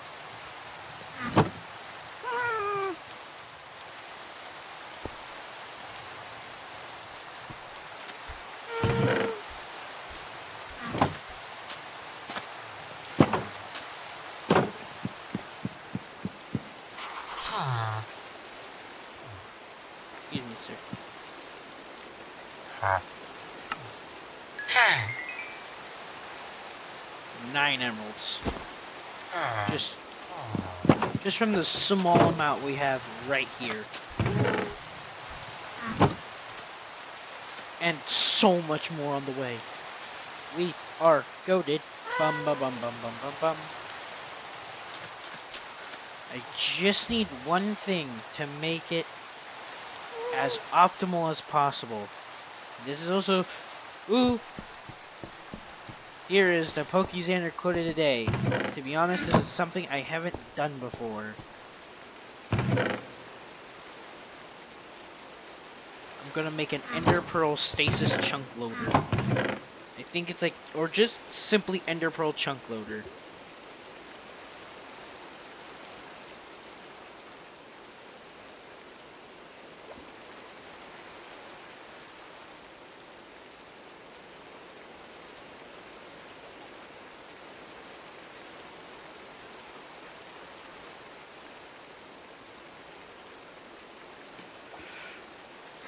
Excuse me, sir. 9 emeralds. Just from the small amount we have right here. And so much more on the way. We are goated. Bum bum bum bum bum bum bum. I just need one thing to make it as optimal as possible. This is also... Ooh! Here is the Pokezander quote of the day. To be honest, this is something I haven't done before. I'm gonna make an Ender Pearl Stasis Chunk Loader. I think it's like... Or just simply Ender Pearl Chunk Loader.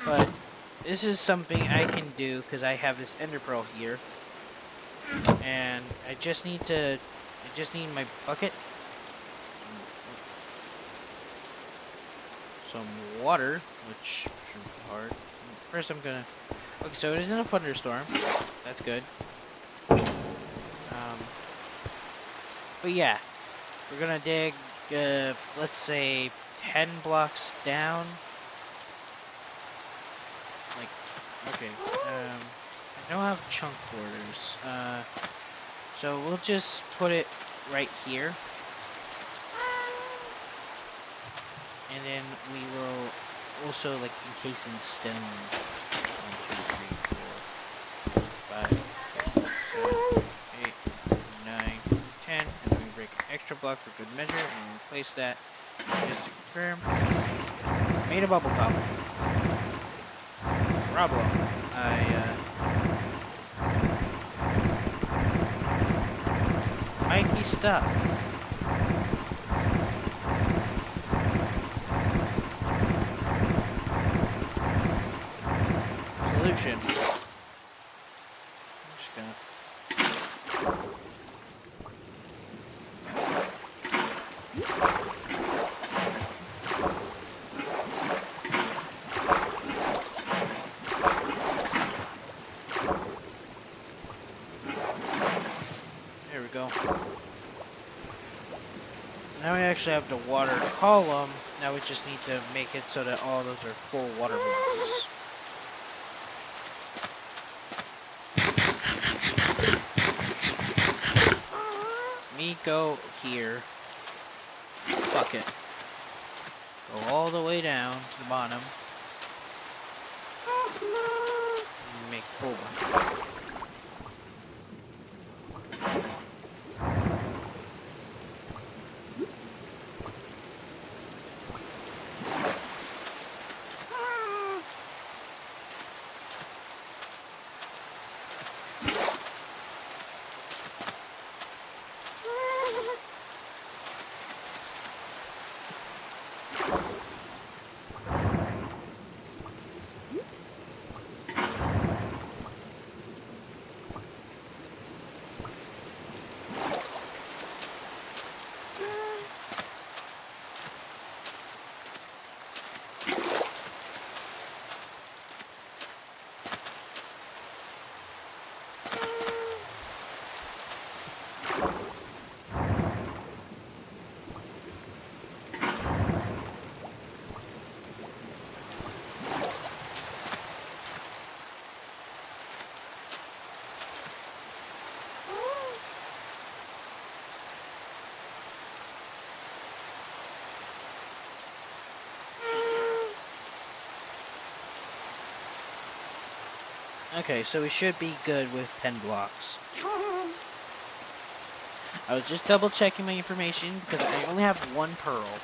But this is something I can do because I have this Ender Pearl here. And I just need my bucket. Some water, which shouldn't be hard. First I'm gonna... Okay, so it isn't a thunderstorm. That's good. But yeah. We're gonna dig, let's say, 10 blocks down. Like, okay, I don't have chunk borders, so we'll just put it right here, and then we will also, like, encase in stone. 1, 2, 3, 4, 5, 6, 7, 8, 9, 10, and then we break an extra block for good measure, and we'll place that, just to confirm. Made a bubble pop. Problem. Might be stuck. Solution. I'm just gonna go. Now we actually have the water column. Now we just need to make it so that all those are full water balloons. Me go here. Fuck it. Go all the way down to the bottom. Make full one. Okay, so we should be good with 10 blocks. I was just double checking my information because I only have one pearl.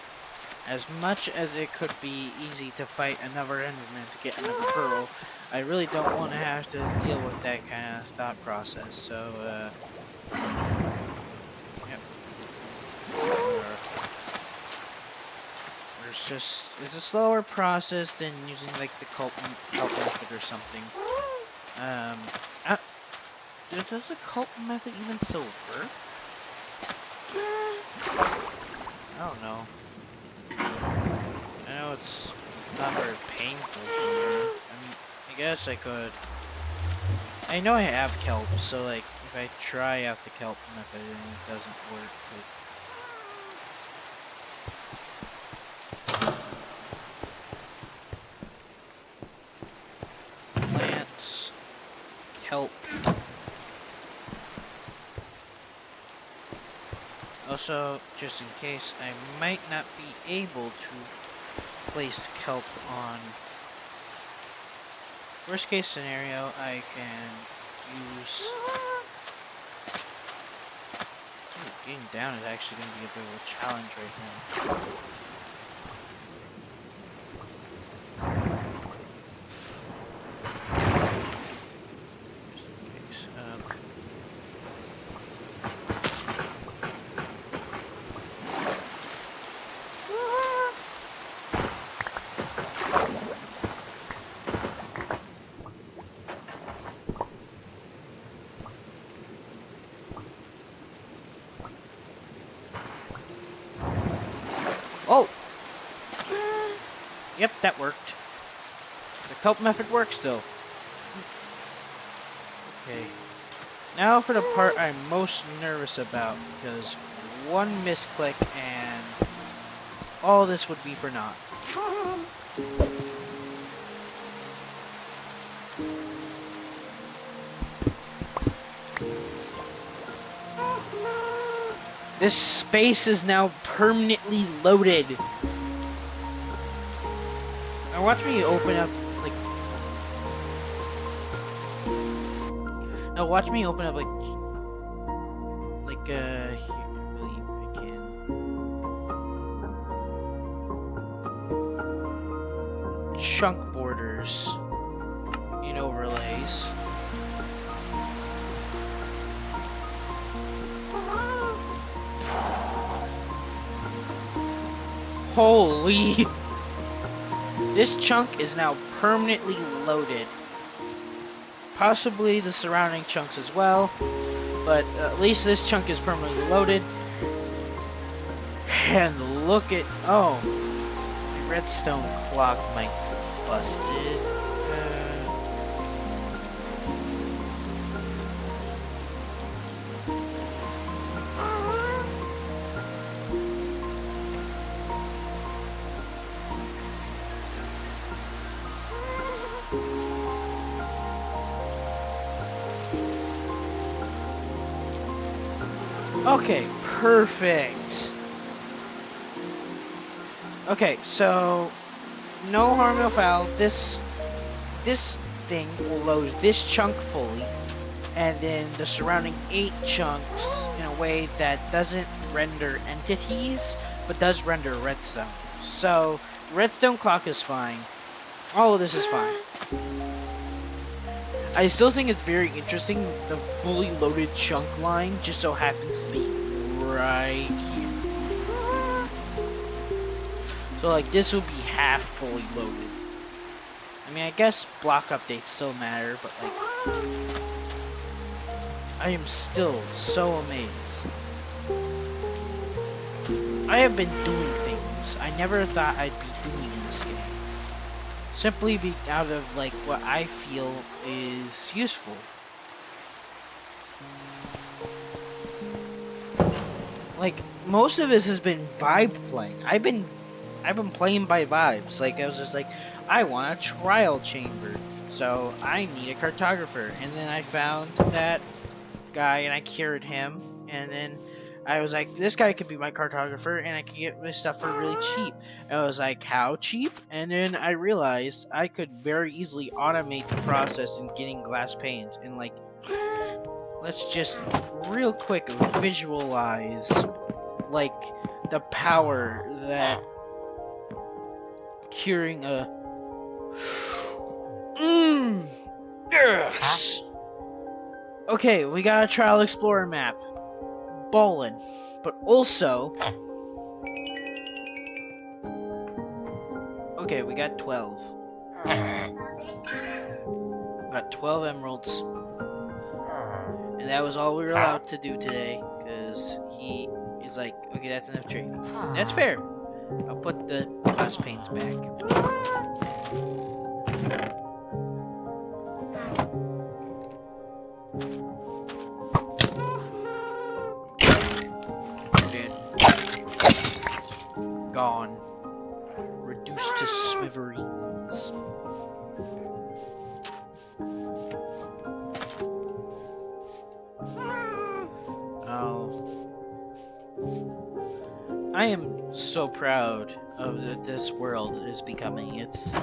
As much as it could be easy to fight another enderman to get another pearl, I really don't want to have to deal with that kind of thought process. So, yep. It's a slower process than using like the cult method or something. Does the cult method even still work? I don't know. I know it's not very painful. I mean, I guess I could. I know I have kelp, so like if I try out the kelp method and it doesn't work, like plants, kelp. Also, just in case, I might not be able to place kelp on. Worst case scenario, I can use. Ooh, getting down is actually going to be a bit of a challenge right now. Oh! Yep, that worked. The kelp method works still. Okay. Now for the part I'm most nervous about, because one misclick and all this would be for naught. This space is now permanently loaded. Now watch me open up, like... Now watch me open up, here, I believe I can. Chunk borders in overlays. Holy! This chunk is now permanently loaded. Possibly the surrounding chunks as well, but at least this chunk is permanently loaded. And look at... oh, my redstone clock might be busted. Okay, perfect. Okay, so no harm, no foul. This thing will load this chunk fully, and then the surrounding 8 chunks in a way that doesn't render entities, but does render redstone. So the redstone clock is fine. All of this is fine. I still think it's very interesting. The fully loaded chunk line just so happens to be right here. So like this will be half fully loaded. I mean, I guess block updates still matter, but like I am still so amazed. I have been doing things I never thought I'd be doing in this game. Simply be out of like what I feel is useful. Like most of this has been vibe playing. I've been playing by vibes. Like I was just like, I want a trial chamber, so I need a cartographer, and then I found that guy and I cured him, and then I was like, this guy could be my cartographer, and I could get my stuff for really cheap. I was like, how cheap? And then I realized I could very easily automate the process in getting glass panes, and like, let's just real quick visualize like the power that curing a yes. Okay, we got a trial explorer map. Ballin'. But also okay, we got 12. Got 12 emeralds. And that was all we were allowed to do today. Because he is like, okay, that's enough trading. That's fair. I'll put the glass panes back. Dead. Gone. Reduced to smithereens. I am so proud of this world is becoming. It's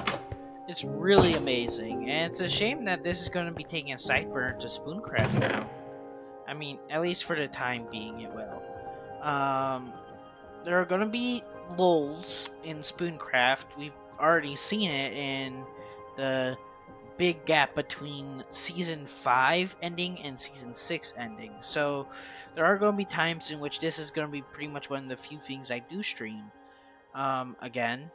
really amazing, and it's a shame that this is going to be taking a side burner to Spooncraft now. I mean, at least for the time being, it will. There are going to be lulls in Spooncraft. We've already seen it in the big gap between season 5 ending and season 6 ending. So there are going to be times in which this is going to be pretty much one of the few things I do stream again.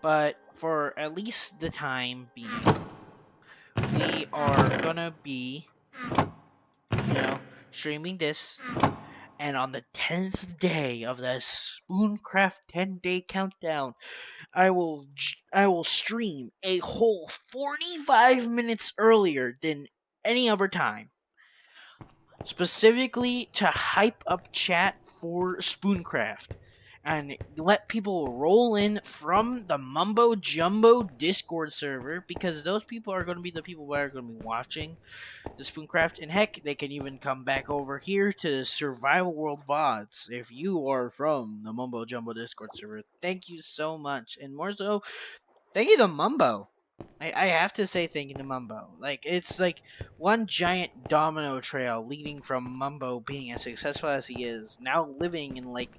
But for at least the time being, we are gonna be, streaming this. And on the 10th day of the Spooncraft 10-day countdown, I will stream a whole 45 minutes earlier than any other time, specifically to hype up chat for Spooncraft and let people roll in from the Mumbo Jumbo Discord server, because those people are going to be the people that are going to be watching the Spooncraft, and heck, they can even come back over here to Survival World VODs if you are from the Mumbo Jumbo Discord server. Thank you so much, and more so, thank you to Mumbo. I have to say thank you to Mumbo. Like, it's like one giant domino trail leading from Mumbo being as successful as he is, now living in like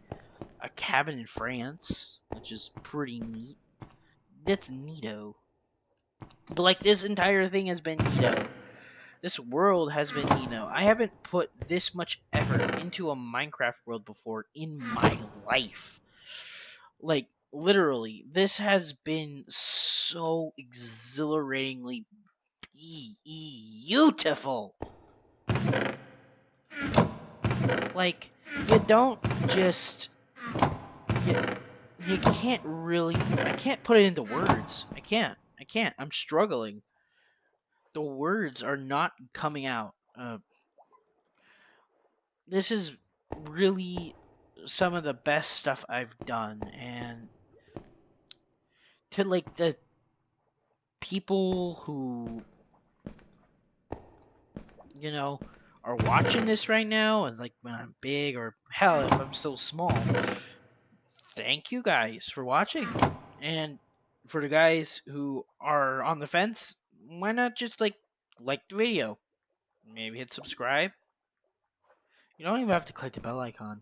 a cabin in France, which is pretty neat. That's neato. But like this entire thing has been neato. This world has been neato. I haven't put this much effort into a Minecraft world before in my life. Like literally, this has been so exhilaratingly beautiful. Like you don't just you, you can't really I can't put it into words. I can't. I'm struggling. The words are not coming out. This is really some of the best stuff I've done, and to like the people who, you know, are watching this right now, and like when I'm big, or hell, if I'm still small, thank you guys for watching. And for the guys who are on the fence, why not just like the video? Maybe hit subscribe. You don't even have to click the bell icon.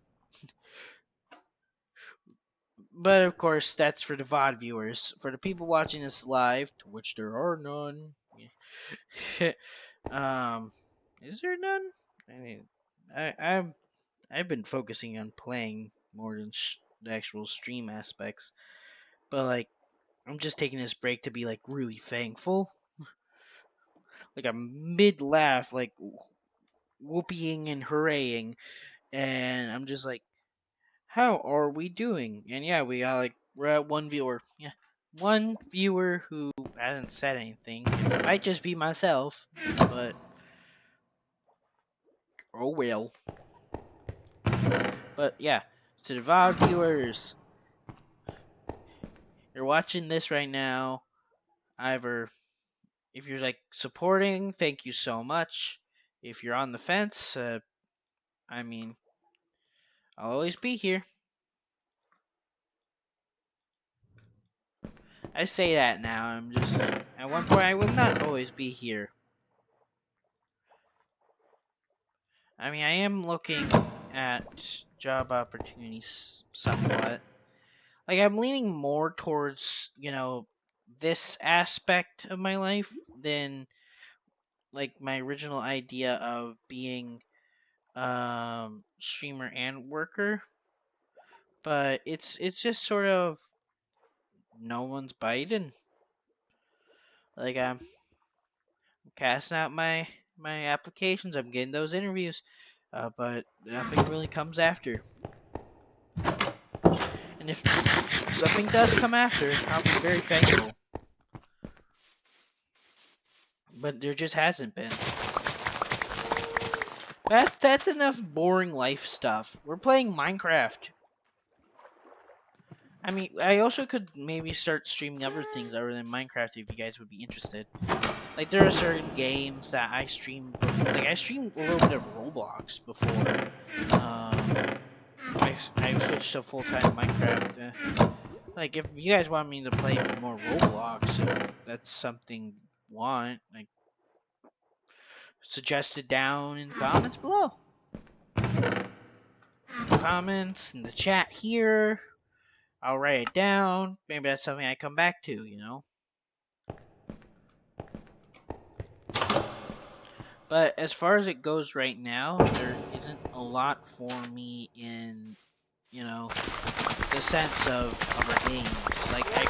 But of course, that's for the VOD viewers. For the people watching this live, to which there are none. um, is there none? I mean, I've been focusing on playing more than the actual stream aspects. But like, I'm just taking this break to be like really thankful. Like a mid laugh, like whooping and hurraying, and I'm just like, how are we doing? And yeah, we're at one viewer. Yeah, one viewer who hasn't said anything. It might just be myself, but oh well. But yeah, to the VOD viewers, you're watching this right now. Either if you're like supporting, thank you so much. If you're on the fence, I mean, I'll always be here. I say that now. I'm just at one point I will not always be here. I mean, I am looking at job opportunities somewhat. Like I'm leaning more towards, this aspect of my life than like my original idea of being streamer and worker. But it's just sort of no one's biting. Like I'm casting out my applications. I'm getting those interviews, but nothing really comes after. And if something does come after, I'll be very thankful. But there just hasn't been. That's enough boring life stuff. We're playing Minecraft. I mean, I also could maybe start streaming other things other than Minecraft if you guys would be interested. Like there are certain games that I stream. Like I streamed a little bit of Roblox before. I switched to full time Minecraft. Like if you guys want me to play more Roblox, if that's something you want, like suggest it down in the comments below. Comments in the chat here. I'll write it down. Maybe that's something I come back to. But as far as it goes right now, there isn't a lot for me in, the sense of other games. Like I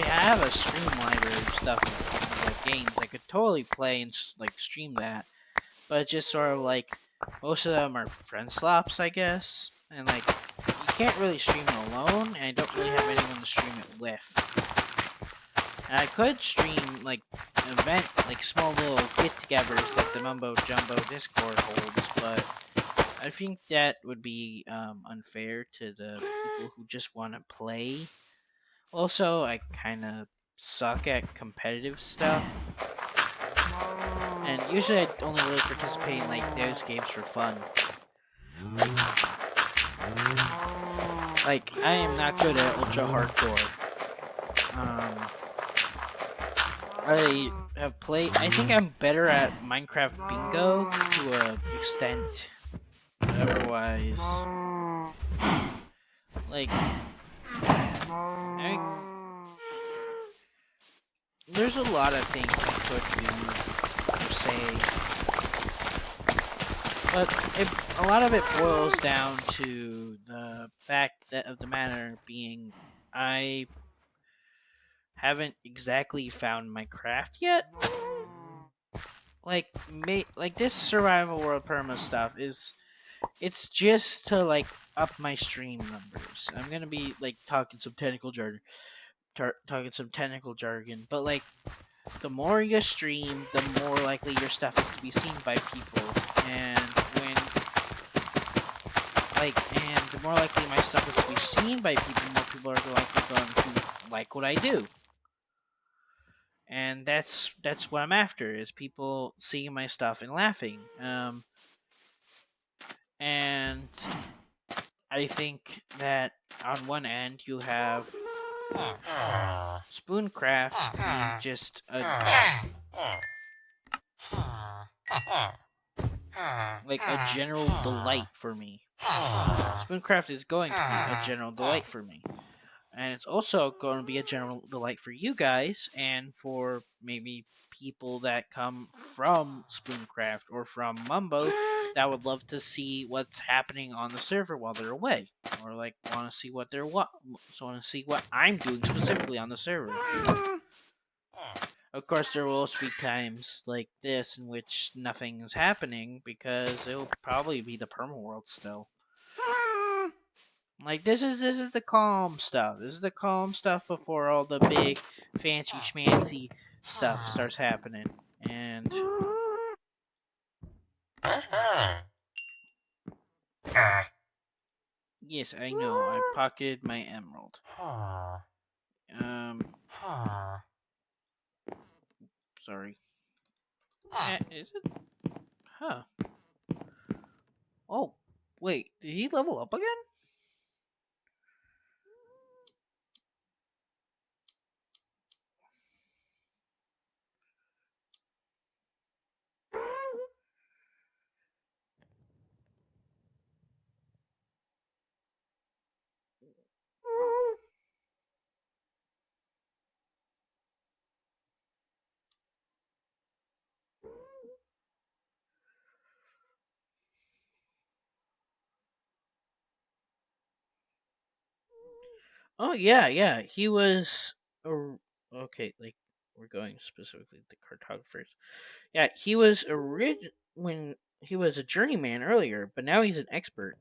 have a stream library of stuff of like games I could totally play and like stream that. But it's just sort of like most of them are friend slops, I guess. And like you can't really stream it alone, and I don't really have anyone to stream it with. And I could stream like an event, like small little get-togethers that the Mumbo Jumbo Discord holds, but I think that would be unfair to the people who just want to play. Also, I kind of suck at competitive stuff. And usually I only really participate in like those games for fun. Like I am not good at ultra hardcore. I have played. I think I'm better at Minecraft Bingo to an extent. Otherwise, like, there's a lot of things I could do or say, but a lot of it boils down to the fact that of the matter being, I haven't exactly found my craft yet. Like this survival world perma stuff it's just to like up my stream numbers. I'm gonna be like talking some technical jargon, but like the more you stream, the more likely your stuff is to be seen by people, and the more likely my stuff is to be seen by people, more people are likely going to like what I do. And that's what I'm after, is people seeing my stuff and laughing. And I think that on one end you have Spooncraft being just a like a general delight for me. Spooncraft is going to be a general delight for me. And it's also going to be a general delight for you guys and for maybe people that come from Spooncraft or from Mumbo that would love to see what's happening on the server while they're away, or like want to see what want to see what I'm doing specifically on the server. Of course, there will also be times like this in which nothing is happening because it will probably be the perma world still. Like this is the calm stuff. This is the calm stuff before all the big fancy schmancy stuff starts happening. And yes, I know, I pocketed my emerald. Sorry. Is it? Huh. Oh, wait, did he level up again? Oh yeah, yeah. He was okay. Like we're going specifically to cartographers. Yeah, he was when he was a journeyman earlier, but now he's an expert.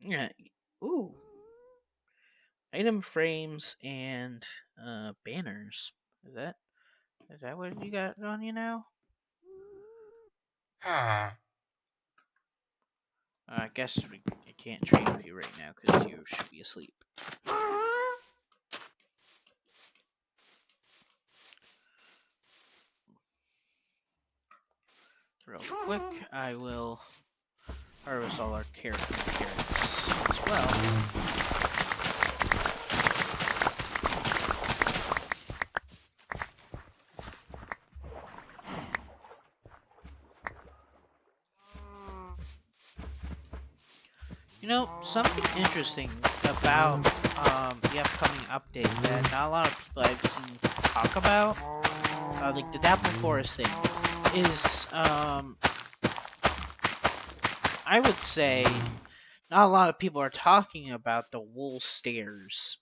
Yeah. Ooh. Item frames and banners. Is that what you got on you now? I guess I can't trade with you right now because you should be asleep. Real quick, I will harvest all our carrots as well. You know, something interesting about the upcoming update that not a lot of people I've seen talk about, like the Dapple Forest thing, is I would say not a lot of people are talking about the wool stairs.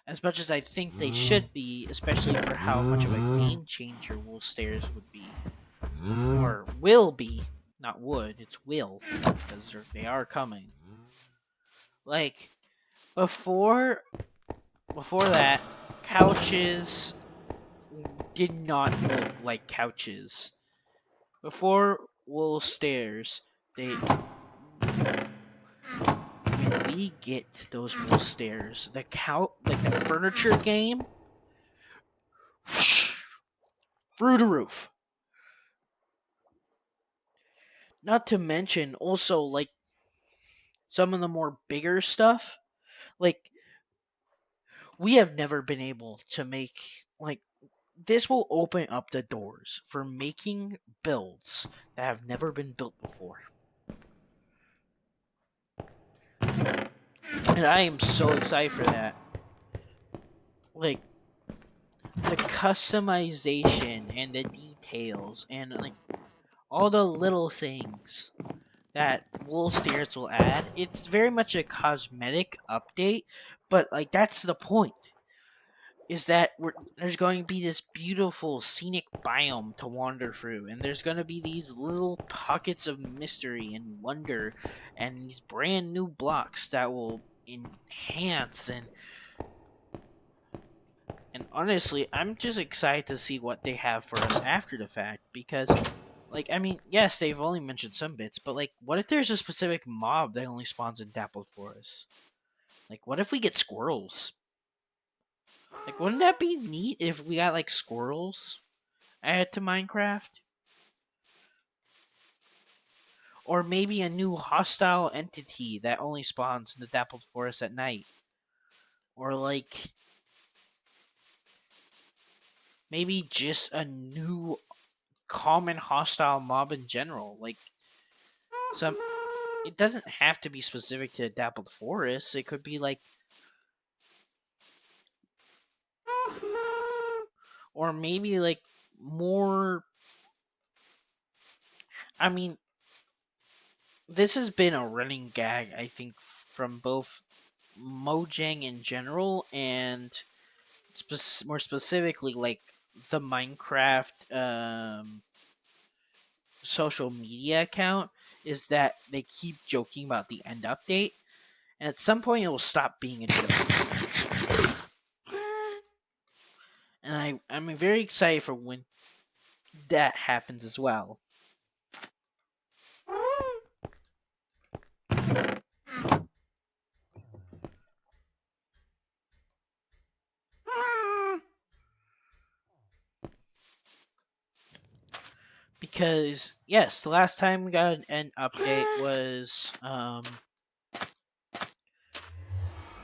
As much as I think they should be, especially for how much of a game changer wool stairs would be. Or will be. Not would, it's will. Because they are coming. Like, before that, couches did not look like couches. Before wool stairs, when we get those wool stairs, the furniture game, through the roof. Not to mention also like some of the more bigger stuff. Like we have never been able to make like this will open up the doors for making builds that have never been built before. And I am so excited for that. Like the customization and the details and like all the little things that Wool Steers will add. It's very much a cosmetic update, but like that's the point. Is that there's going to be this beautiful scenic biome to wander through, and there's going to be these little pockets of mystery and wonder, and these brand new blocks that will enhance and honestly, I'm just excited to see what they have for us after the fact because like, I mean, yes, they've only mentioned some bits, but like, what if there's a specific mob that only spawns in Dappled Forest? Like, what if we get squirrels? Like, wouldn't that be neat if we got like squirrels added to Minecraft? Or maybe a new hostile entity that only spawns in the dappled forest at night. Or like maybe just a new common hostile mob in general. Like some it doesn't have to be specific to dappled forest. It could be like or maybe like more I mean this has been a running gag I think from both Mojang in general and more specifically like the Minecraft social media account is that they keep joking about the end update, and at some point it will stop being a joke. And I'm very excited for when that happens as well. Because yes, the last time we got an update was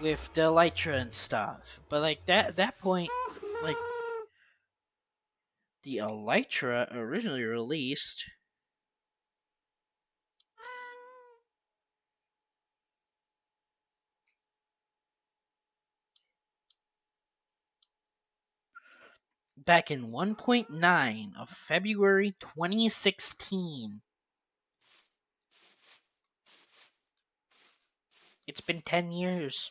with the Elytra and stuff. But like that point, like the Elytra originally released back in 1.9 of February 2016. It's been 10 years.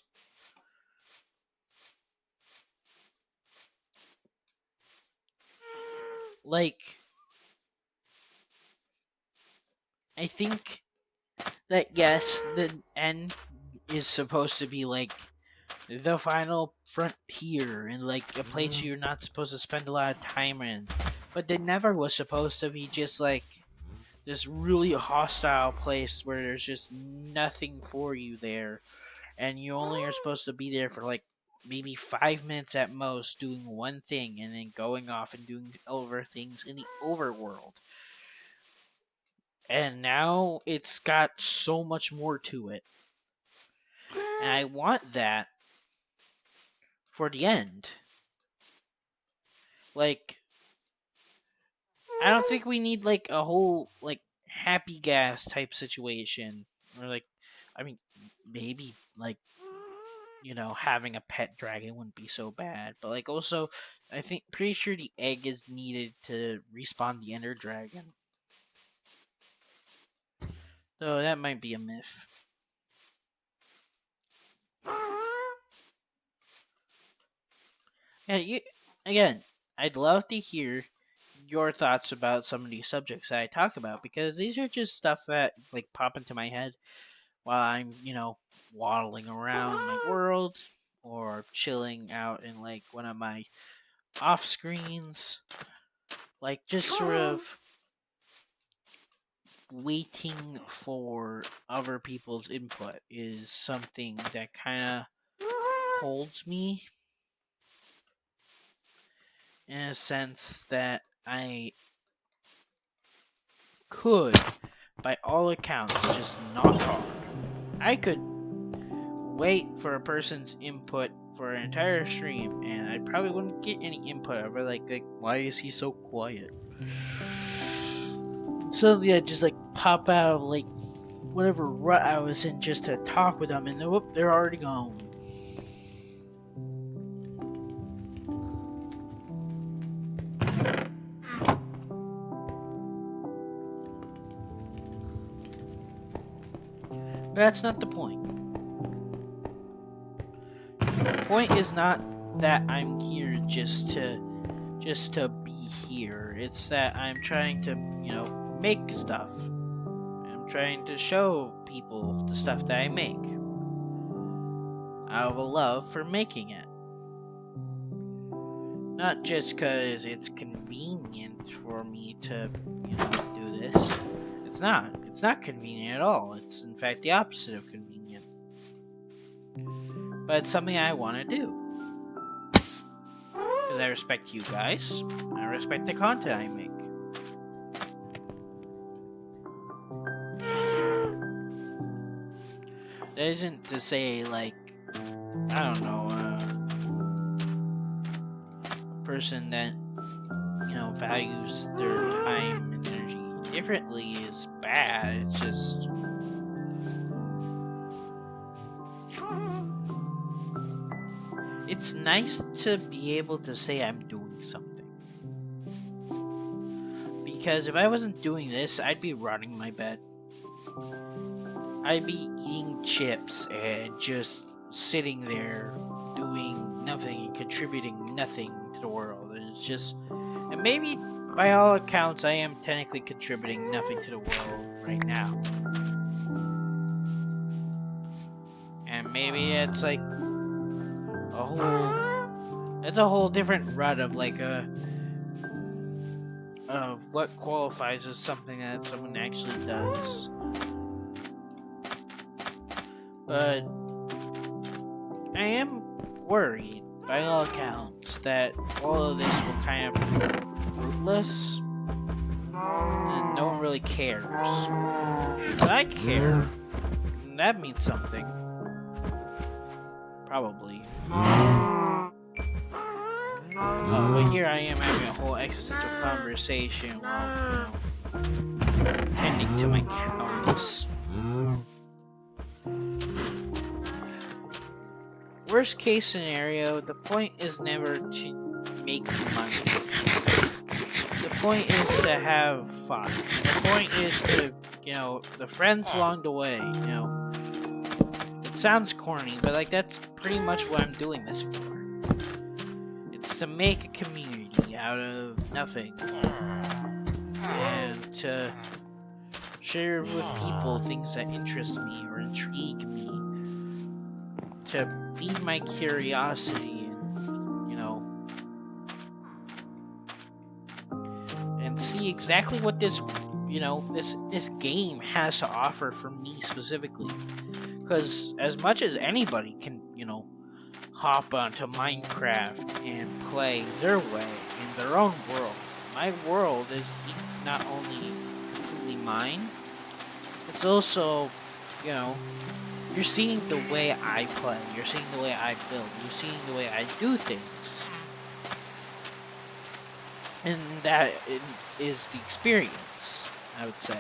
Like, I think that yes, the end is supposed to be like the final frontier and like a place you're not supposed to spend a lot of time in. But it never was supposed to be just like this really hostile place where there's just nothing for you there. And you only are supposed to be there for like maybe 5 minutes at most doing one thing and then going off and doing other things in the overworld. And now it's got so much more to it. And I want that for the end. Like, I don't think we need like a whole like happy gas type situation. Or like, I mean, maybe like having a pet dragon wouldn't be so bad. But like also, I think pretty sure the egg is needed to respawn the Ender Dragon. So that might be a myth. Yeah, again, I'd love to hear your thoughts about some of these subjects that I talk about because these are just stuff that like pop into my head while I'm, waddling around my world or chilling out in like one of my off screens. Like just sort of waiting for other people's input is something that kind of holds me in a sense that I could, by all accounts, just not talk. I could wait for a person's input for an entire stream, and I probably wouldn't get any input over like why is he so quiet? Suddenly, I just like pop out of like whatever rut I was in just to talk with them, and whoop, they're already gone. But that's not the point. The point is not that I'm here just to be here. It's that I'm trying to, make stuff. I'm trying to show people the stuff that I make. Out of a love for making it. Not just because it's convenient for me to, do this. It's not. It's not convenient at all. It's in fact the opposite of convenient. But it's something I want to do. Because I respect you guys. I respect the content I make. That isn't to say like I don't know a person that values their time and energy differently is bad. It's just it's nice to be able to say I'm doing something. Because if I wasn't doing this, I'd be rotting my bed. I'd be eating chips and just sitting there doing nothing and contributing nothing to the world. And it's just, and maybe by all accounts, I am technically contributing nothing to the world right now. And maybe it's like it's a whole different rut of like of what qualifies as something that someone actually does. But I am worried, by all accounts, that all of this will kind of prove fruitless, and no one really cares. But I care, and that means something. Probably. But here I am having a whole existential conversation while, tending to my cows. Worst case scenario, the point is never to make money. The point is to have fun. The point is to, the friends along the way, It sounds corny, but like that's pretty much what I'm doing this for. It's to make a community out of nothing. And to share with people things that interest me or intrigue me. To feed my curiosity and see exactly what this this game has to offer for me specifically. Because as much as anybody can hop onto Minecraft and play their way in their own world, my world is not only completely mine, it's also you're seeing the way I play. You're seeing the way I build. You're seeing the way I do things. And that is the experience, I would say.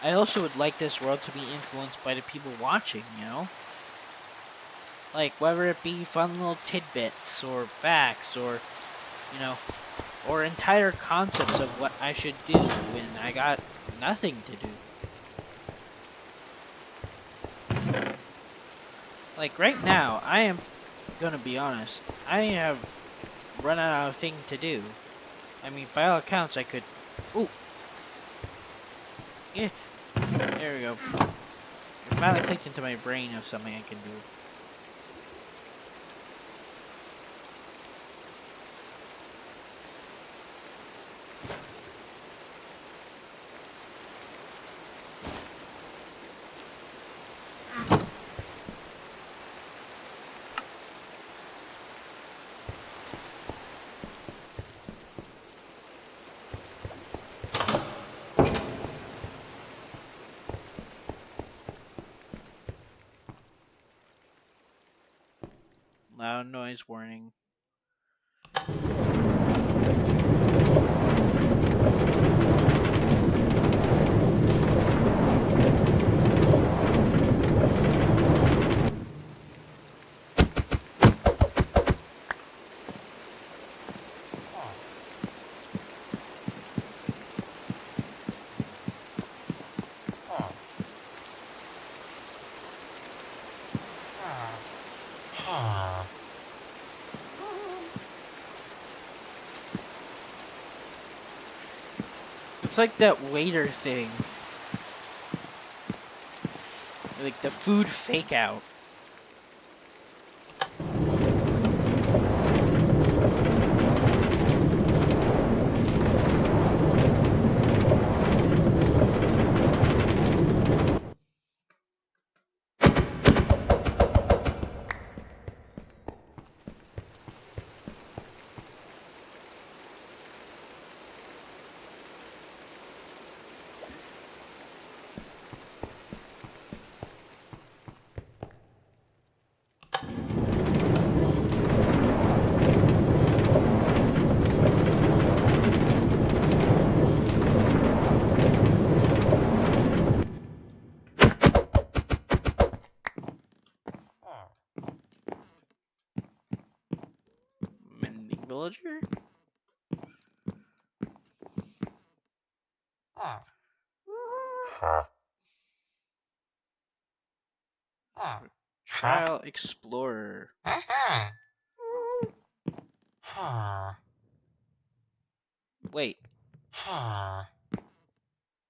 I also would like this world to be influenced by the people watching, Like, whether it be fun little tidbits or facts or, or entire concepts of what I should do when I got nothing to do. Like right now, I am gonna be honest, I have run out of thing to do. I mean, by all accounts, I could. Ooh, yeah, there we go. It finally clicked into my brain of something I can do. Loud noise warning. It's like that waiter thing. Like the food fake out. villager? Trial Explorer. Wait.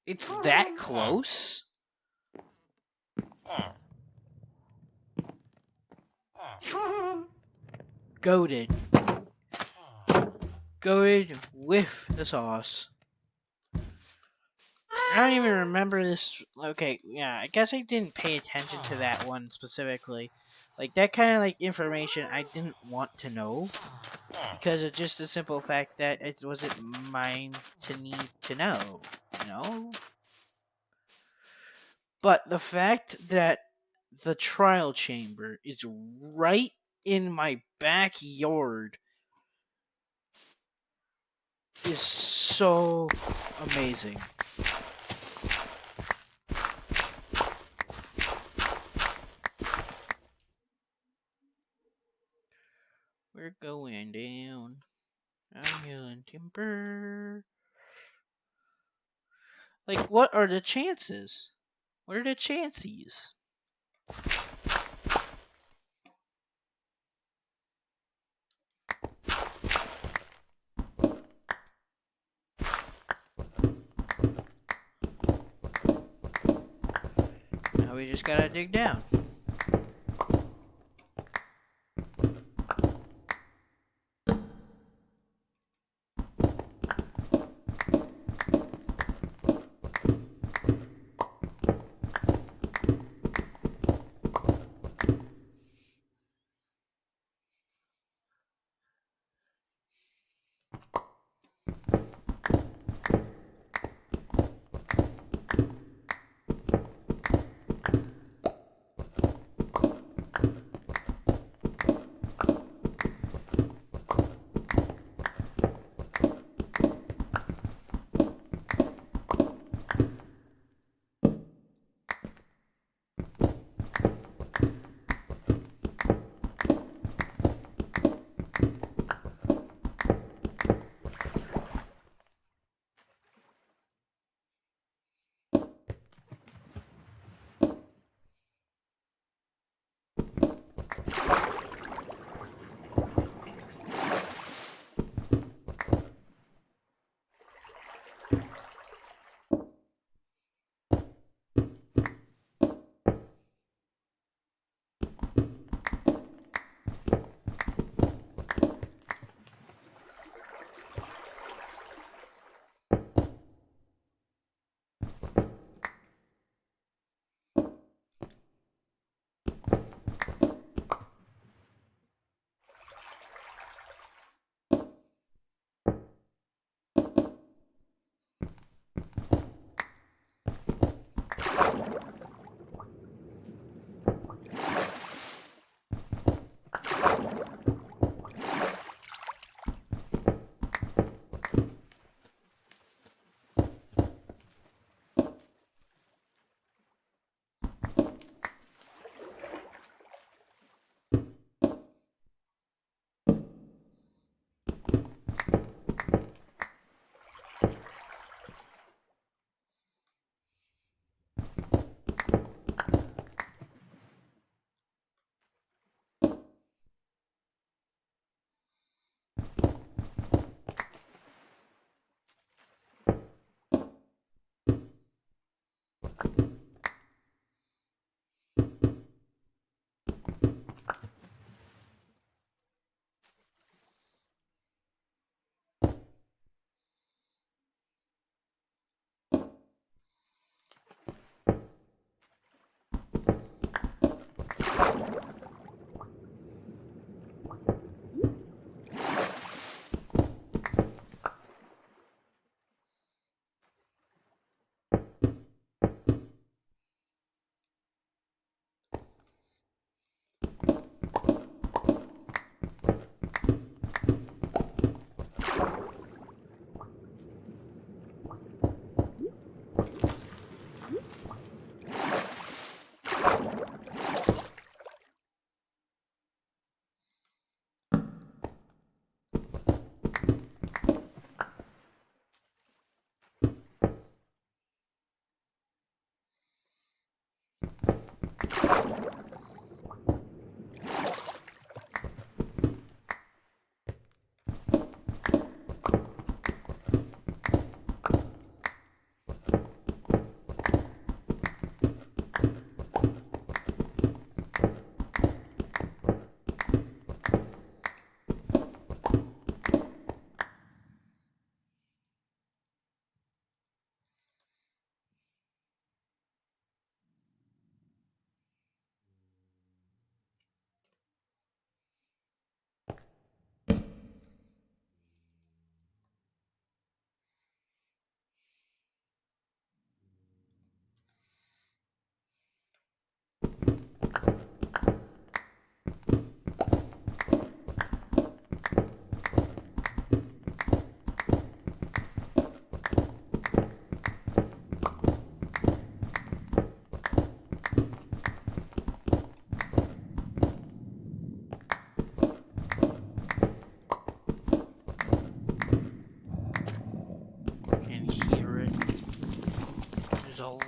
It's that close? Goated. Goated with the sauce. I don't even remember this. Okay, yeah, I guess I didn't pay attention to that one specifically. Like, that kind of, like, information I didn't want to know. Because of just the simple fact that it wasn't mine to need to know, you know? But the fact that the trial chamber is right in my backyard is so amazing. We're going down. I'm healing timber. Like, what are the chances? What are the chances? Now we just gotta dig down.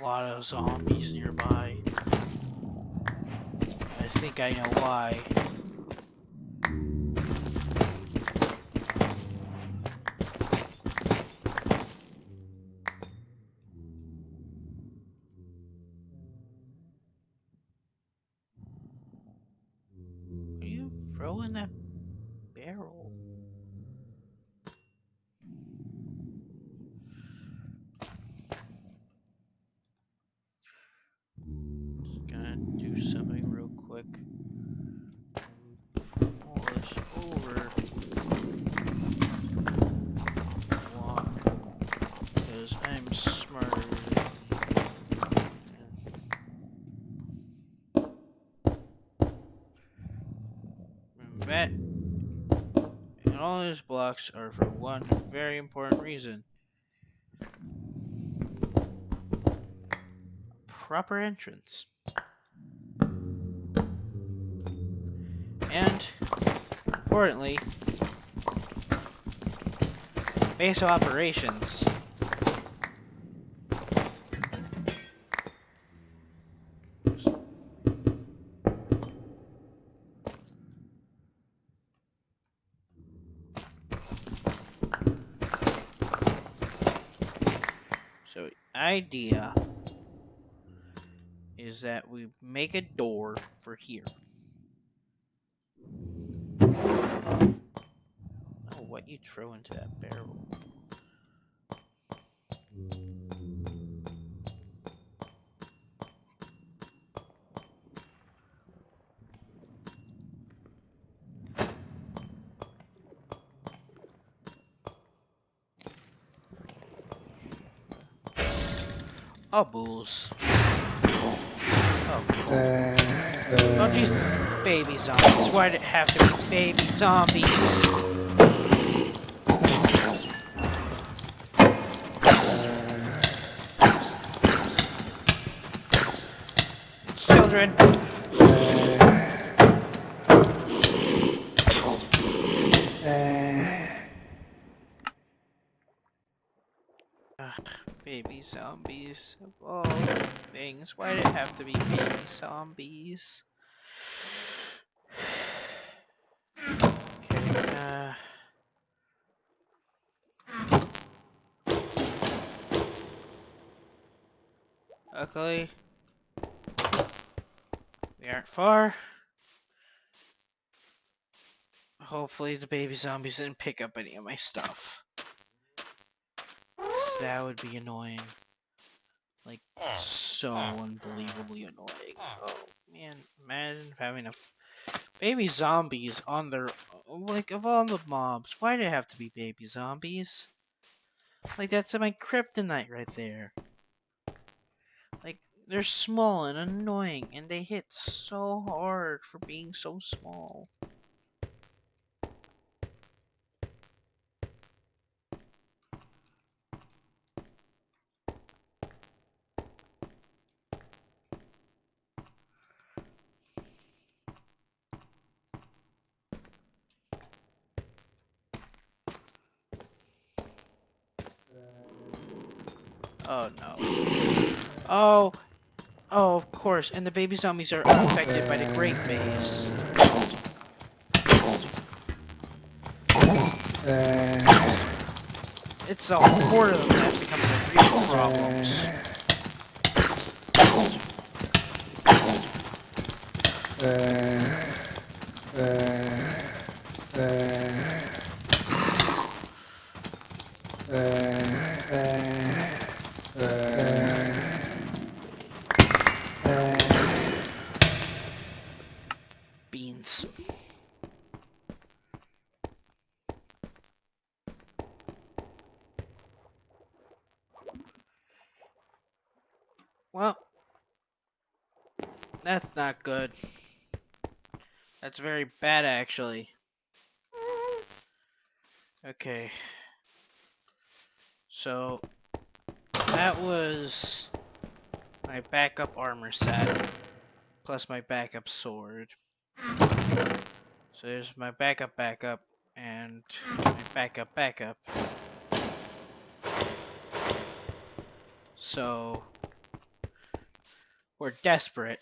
lot of zombies nearby. I think I know why. Are you throwing that barrel? Just gonna do something real quick. All this over. Walk. Because I'm smarter than you. That and all these blocks are for one very important reason. Proper entrance. And, importantly, base of operations. So, idea is that we make a door for here. Oh, what you throw into that barrel? Oh, bulls. Oh, oh, geez. Baby zombies. Why'd it have to be baby zombies? Children. Baby zombies. Of all things, why'd it have to be baby zombies? Okay, luckily, we aren't far. Hopefully the baby zombies didn't pick up any of my stuff. That would be annoying. Like, so unbelievably annoying. Oh, man, imagine having a baby zombies on their... Like, of all the mobs, why do they have to be baby zombies? Like, that's my kryptonite right there. Like, they're small and annoying, and they hit so hard for being so small. Oh, no. Oh, oh, of course, and the baby zombies are unaffected by the great base. It's a horde of them that become the real problems. Beans. Well, that's not good. That's very bad, actually. Okay. So, that was my backup armor set, plus my backup sword. So there's my backup, and my backup. So, We're desperate.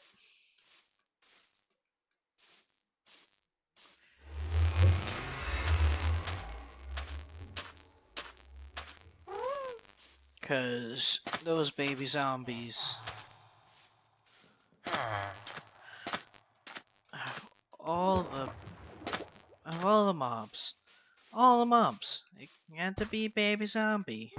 Cause those baby zombies. All the mobs. All the mobs. It had to be baby zombie.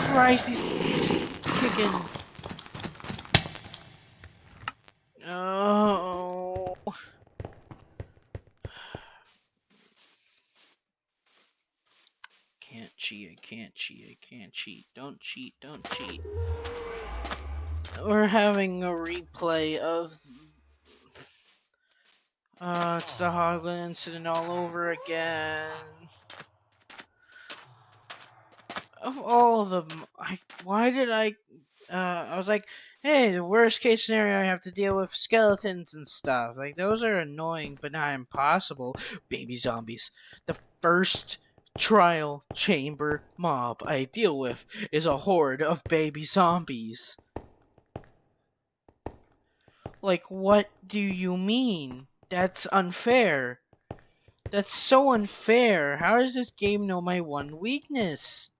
Christ, he's kicking. Oh. Can't cheat, I can't cheat, I can't cheat. Don't cheat, don't cheat. We're having a replay of the Hogland incident all over again. Of all of them, why did I was like, hey, the worst case scenario, I have to deal with skeletons and stuff. Like, those are annoying, but not impossible. Baby zombies. The first trial chamber mob I deal with is a horde of baby zombies. Like, what do you mean? That's unfair. That's so unfair. How does this game know my one weakness?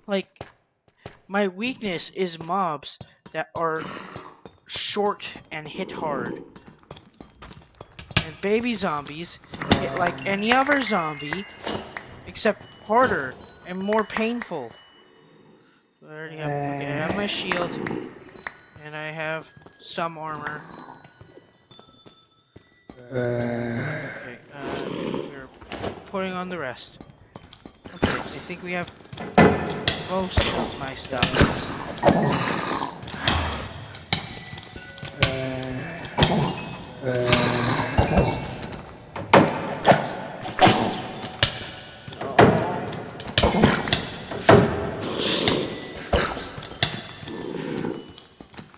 Like, my weakness is mobs that are short and hit hard. And baby zombies hit like any other zombie, except harder and more painful. So I already have, okay, I have my shield, and I have some armor. Okay, we're putting on the rest. Okay, I think we have most of my stuff.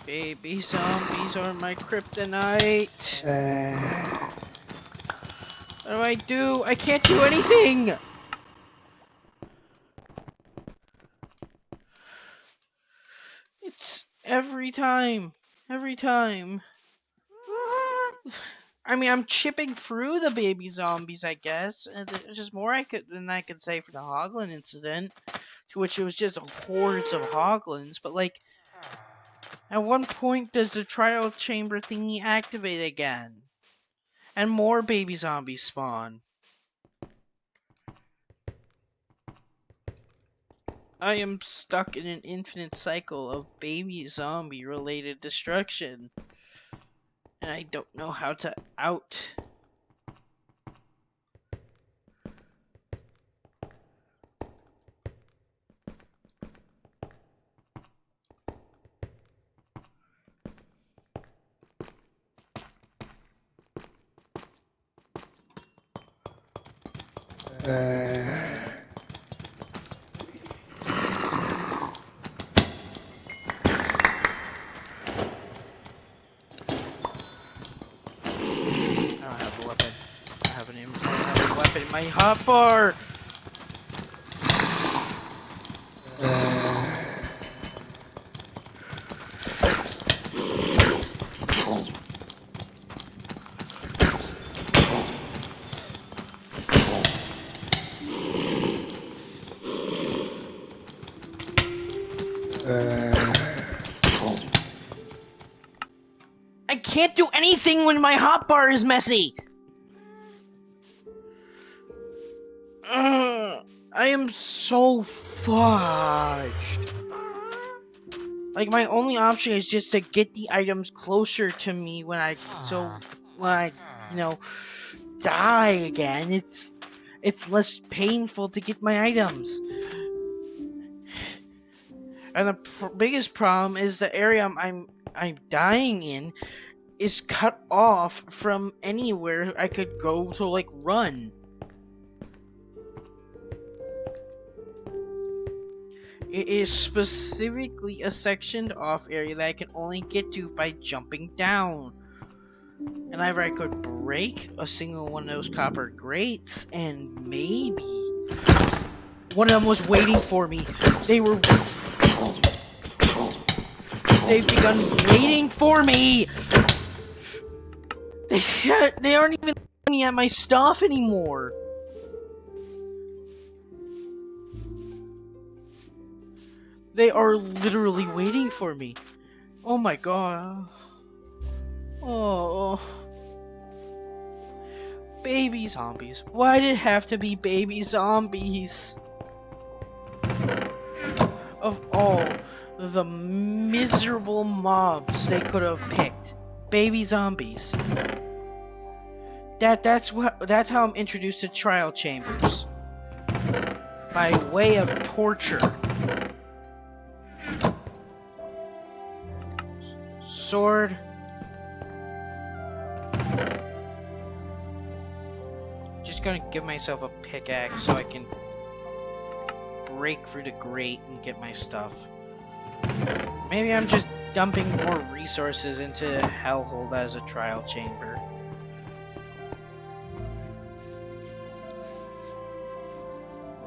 Baby zombies are my kryptonite. What do I do? I can't do anything! It's every time. Every time. I mean, I'm chipping through the baby zombies, I guess. And there's just more than I could say for the Hogland incident, to which it was just hordes of Hoglins. But like, at one point does the trial chamber thingy activate again, and more baby zombies spawn. I am stuck in an infinite cycle of baby zombie related destruction, and I don't know how to out. My hotbar! I can't do anything when my hotbar is messy! I am so fudged. Like, my only option is just to get the items closer to me when I you know, die again. It's less painful to get my items. And the biggest problem is the area I'm dying in is cut off from anywhere I could go to, like, run. It is specifically a sectioned off area that I can only get to by jumping down. And either I could break a single one of those copper grates, and maybe one of them was waiting for me. They've begun waiting for me. They aren't even looking at my stuff anymore. They are literally waiting for me. Oh my god. Oh. Baby zombies. Why did it have to be baby zombies? Of all the miserable mobs they could have picked, baby zombies. That's how I'm introduced to trial chambers. By way of torture. Sword. Just gonna give myself a pickaxe so I can break through the grate and get my stuff. Maybe I'm just dumping more resources into Hellhole as a trial chamber.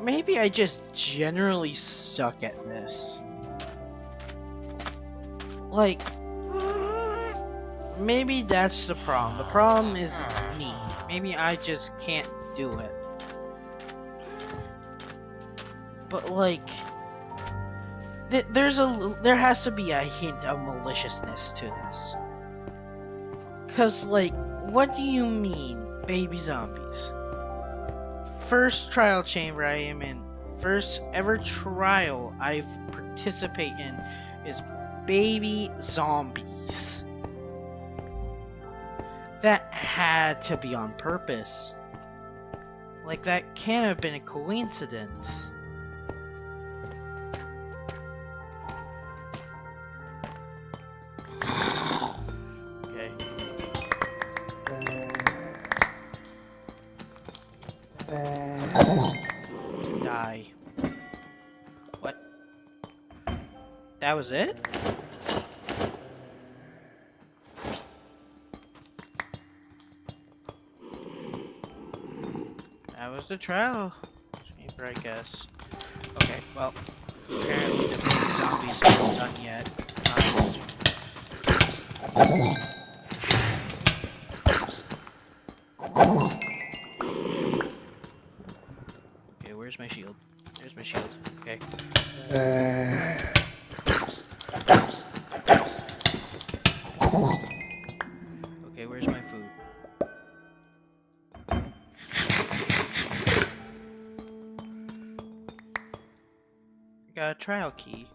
Maybe I just generally suck at this. Like, maybe that's the problem. The problem is it's me. Maybe I just can't do it. But like, there has to be a hint of maliciousness to this. Cause like, what do you mean, baby zombies? First trial chamber I am in, first ever trial I've participated in is baby zombies. That had to be on purpose. Like, that can't have been a coincidence. Okay. Die. What? That was it? That was the trial chamber, I guess. Okay, well, apparently the big zombies aren't done yet. Okay, where's my shield? There's my shield. Okay. Okay, where's my food? I got a trial key.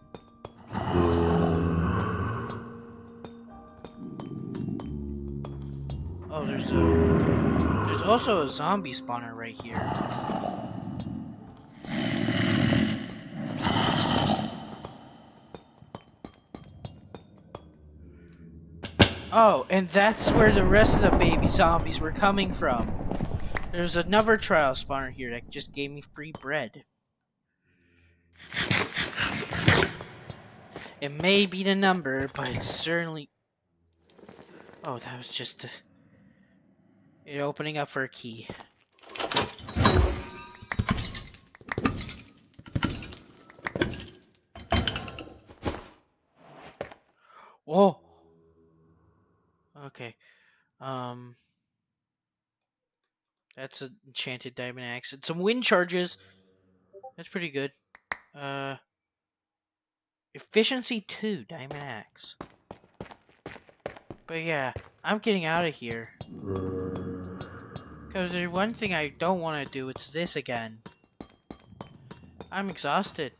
Oh, there's also a zombie spawner right here. Oh, and that's where the rest of the baby zombies were coming from. There's another trial spawner here that just gave me free bread. It may be the number, but it's certainly... Oh, that was just it opening up for a key. Whoa! Okay. That's an enchanted diamond axe. And some wind charges. That's pretty good. Efficiency 2 diamond axe. But yeah, I'm getting out of here. Because there's one thing I don't want to do, it's this again. I'm exhausted.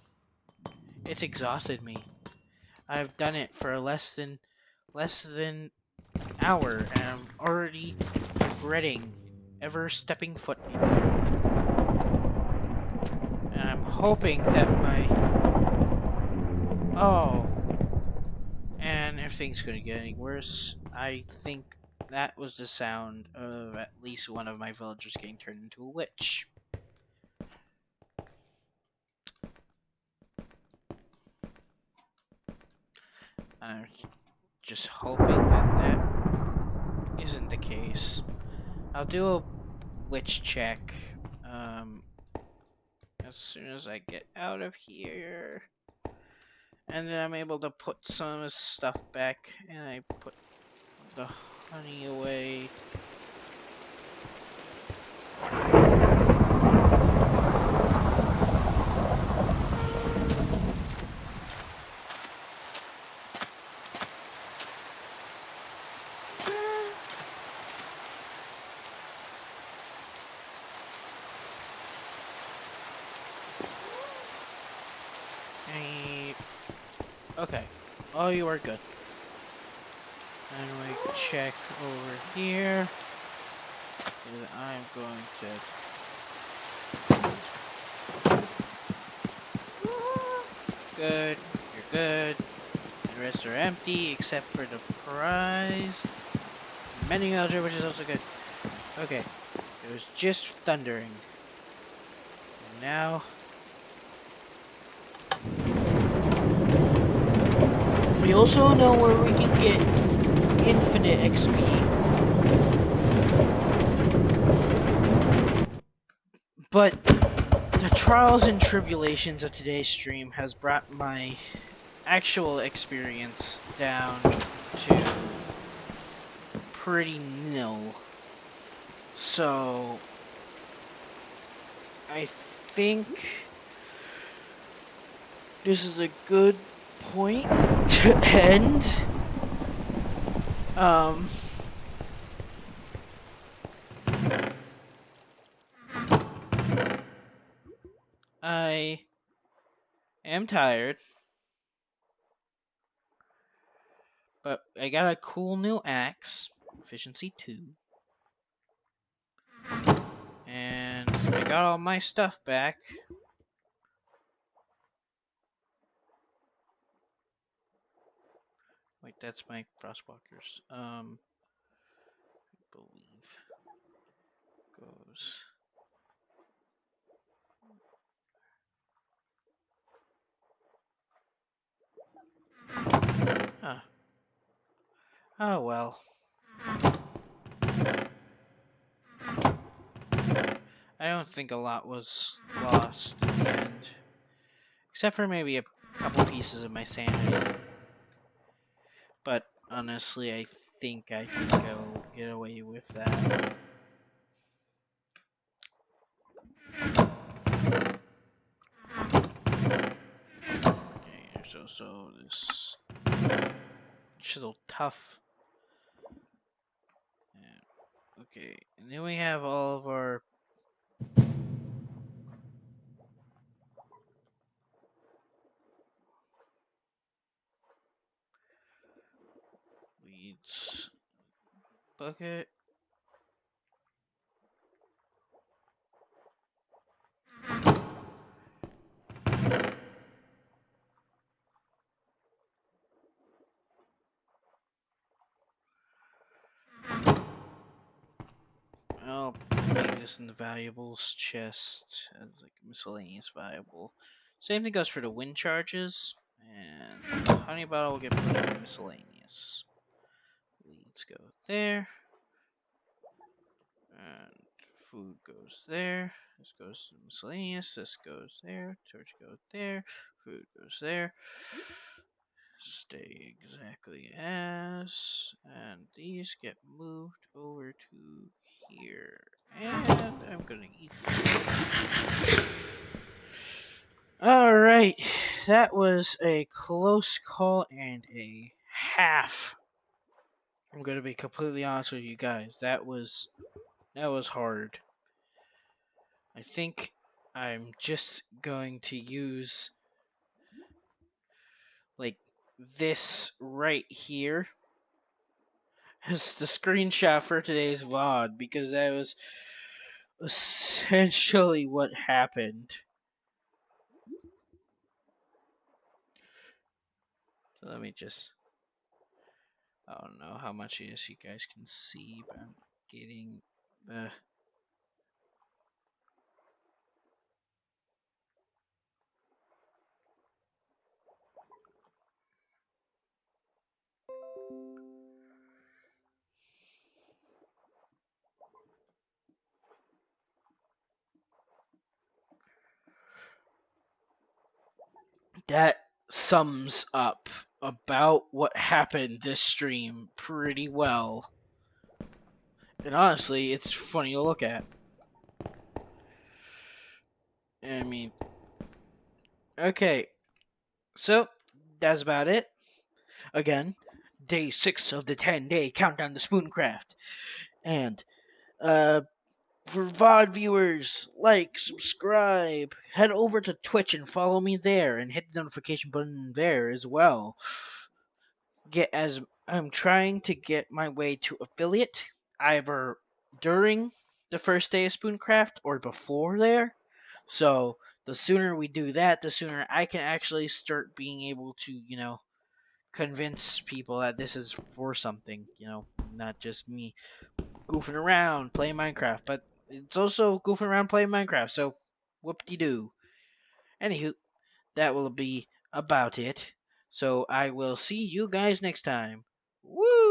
It's exhausted me. I've done it for less than hour, and I'm already regretting ever stepping foot in here. And I'm hoping that my oh, and if things couldn't get any worse, I think that was the sound of at least one of my villagers getting turned into a witch. I'm just hoping that that isn't the case. I'll do a witch check as soon as I get out of here. And then I'm able to put some of this stuff back, and I put the honey away. Okay. Oh, you are good. And we check over here. And I'm going to. Good. You're good. The rest are empty except for the prize. Mending Elder, which is also good. Okay. It was just thundering. And now. We also know where we can get infinite XP. But the trials and tribulations of today's stream has brought my actual experience down to pretty nil. So I think this is a good point to end. I am tired, but I got a cool new axe, efficiency 2, and I got all my stuff back. Wait, that's my frostwalkers. I believe goes. Huh. Oh well. I don't think a lot was lost in the end. Except for maybe a couple pieces of my sanity. But honestly, I think I can go get away with that. Okay, there's also this chisel tough. Okay, and then we have all of our weeds bucket. I'll put this in the valuables chest as like miscellaneous valuable. Same thing goes for the wind charges, and the honey bottle will get put in miscellaneous. Weeds go there, and food goes there. This goes to miscellaneous. This goes there. Torch goes there. Food goes there. Stay exactly as, and these get moved over to here. And I'm gonna eat them. Alright, that was a close call and a half. I'm gonna be completely honest with you guys. That was hard. I think I'm just going to use like this right here is the screenshot for today's VOD because that was essentially what happened. So let me just. I don't know how much it is you guys can see, but I'm getting the. That sums up about what happened this stream pretty well. And honestly, it's funny to look at. I mean, okay, so that's about it. Again, day 6 of the 10-day countdown to Spooncraft. And for VOD viewers, like, subscribe, head over to Twitch and follow me there, and hit the notification button there as well. Get as I'm trying to get my way to affiliate, either during the first day of Spooncraft or before there. So the sooner we do that, the sooner I can actually start being able to, convince people that this is for something, not just me goofing around playing Minecraft, but it's also goofing around playing Minecraft. So whoop de doo. Anywho, that will be about it. So I will see you guys next time. Woo!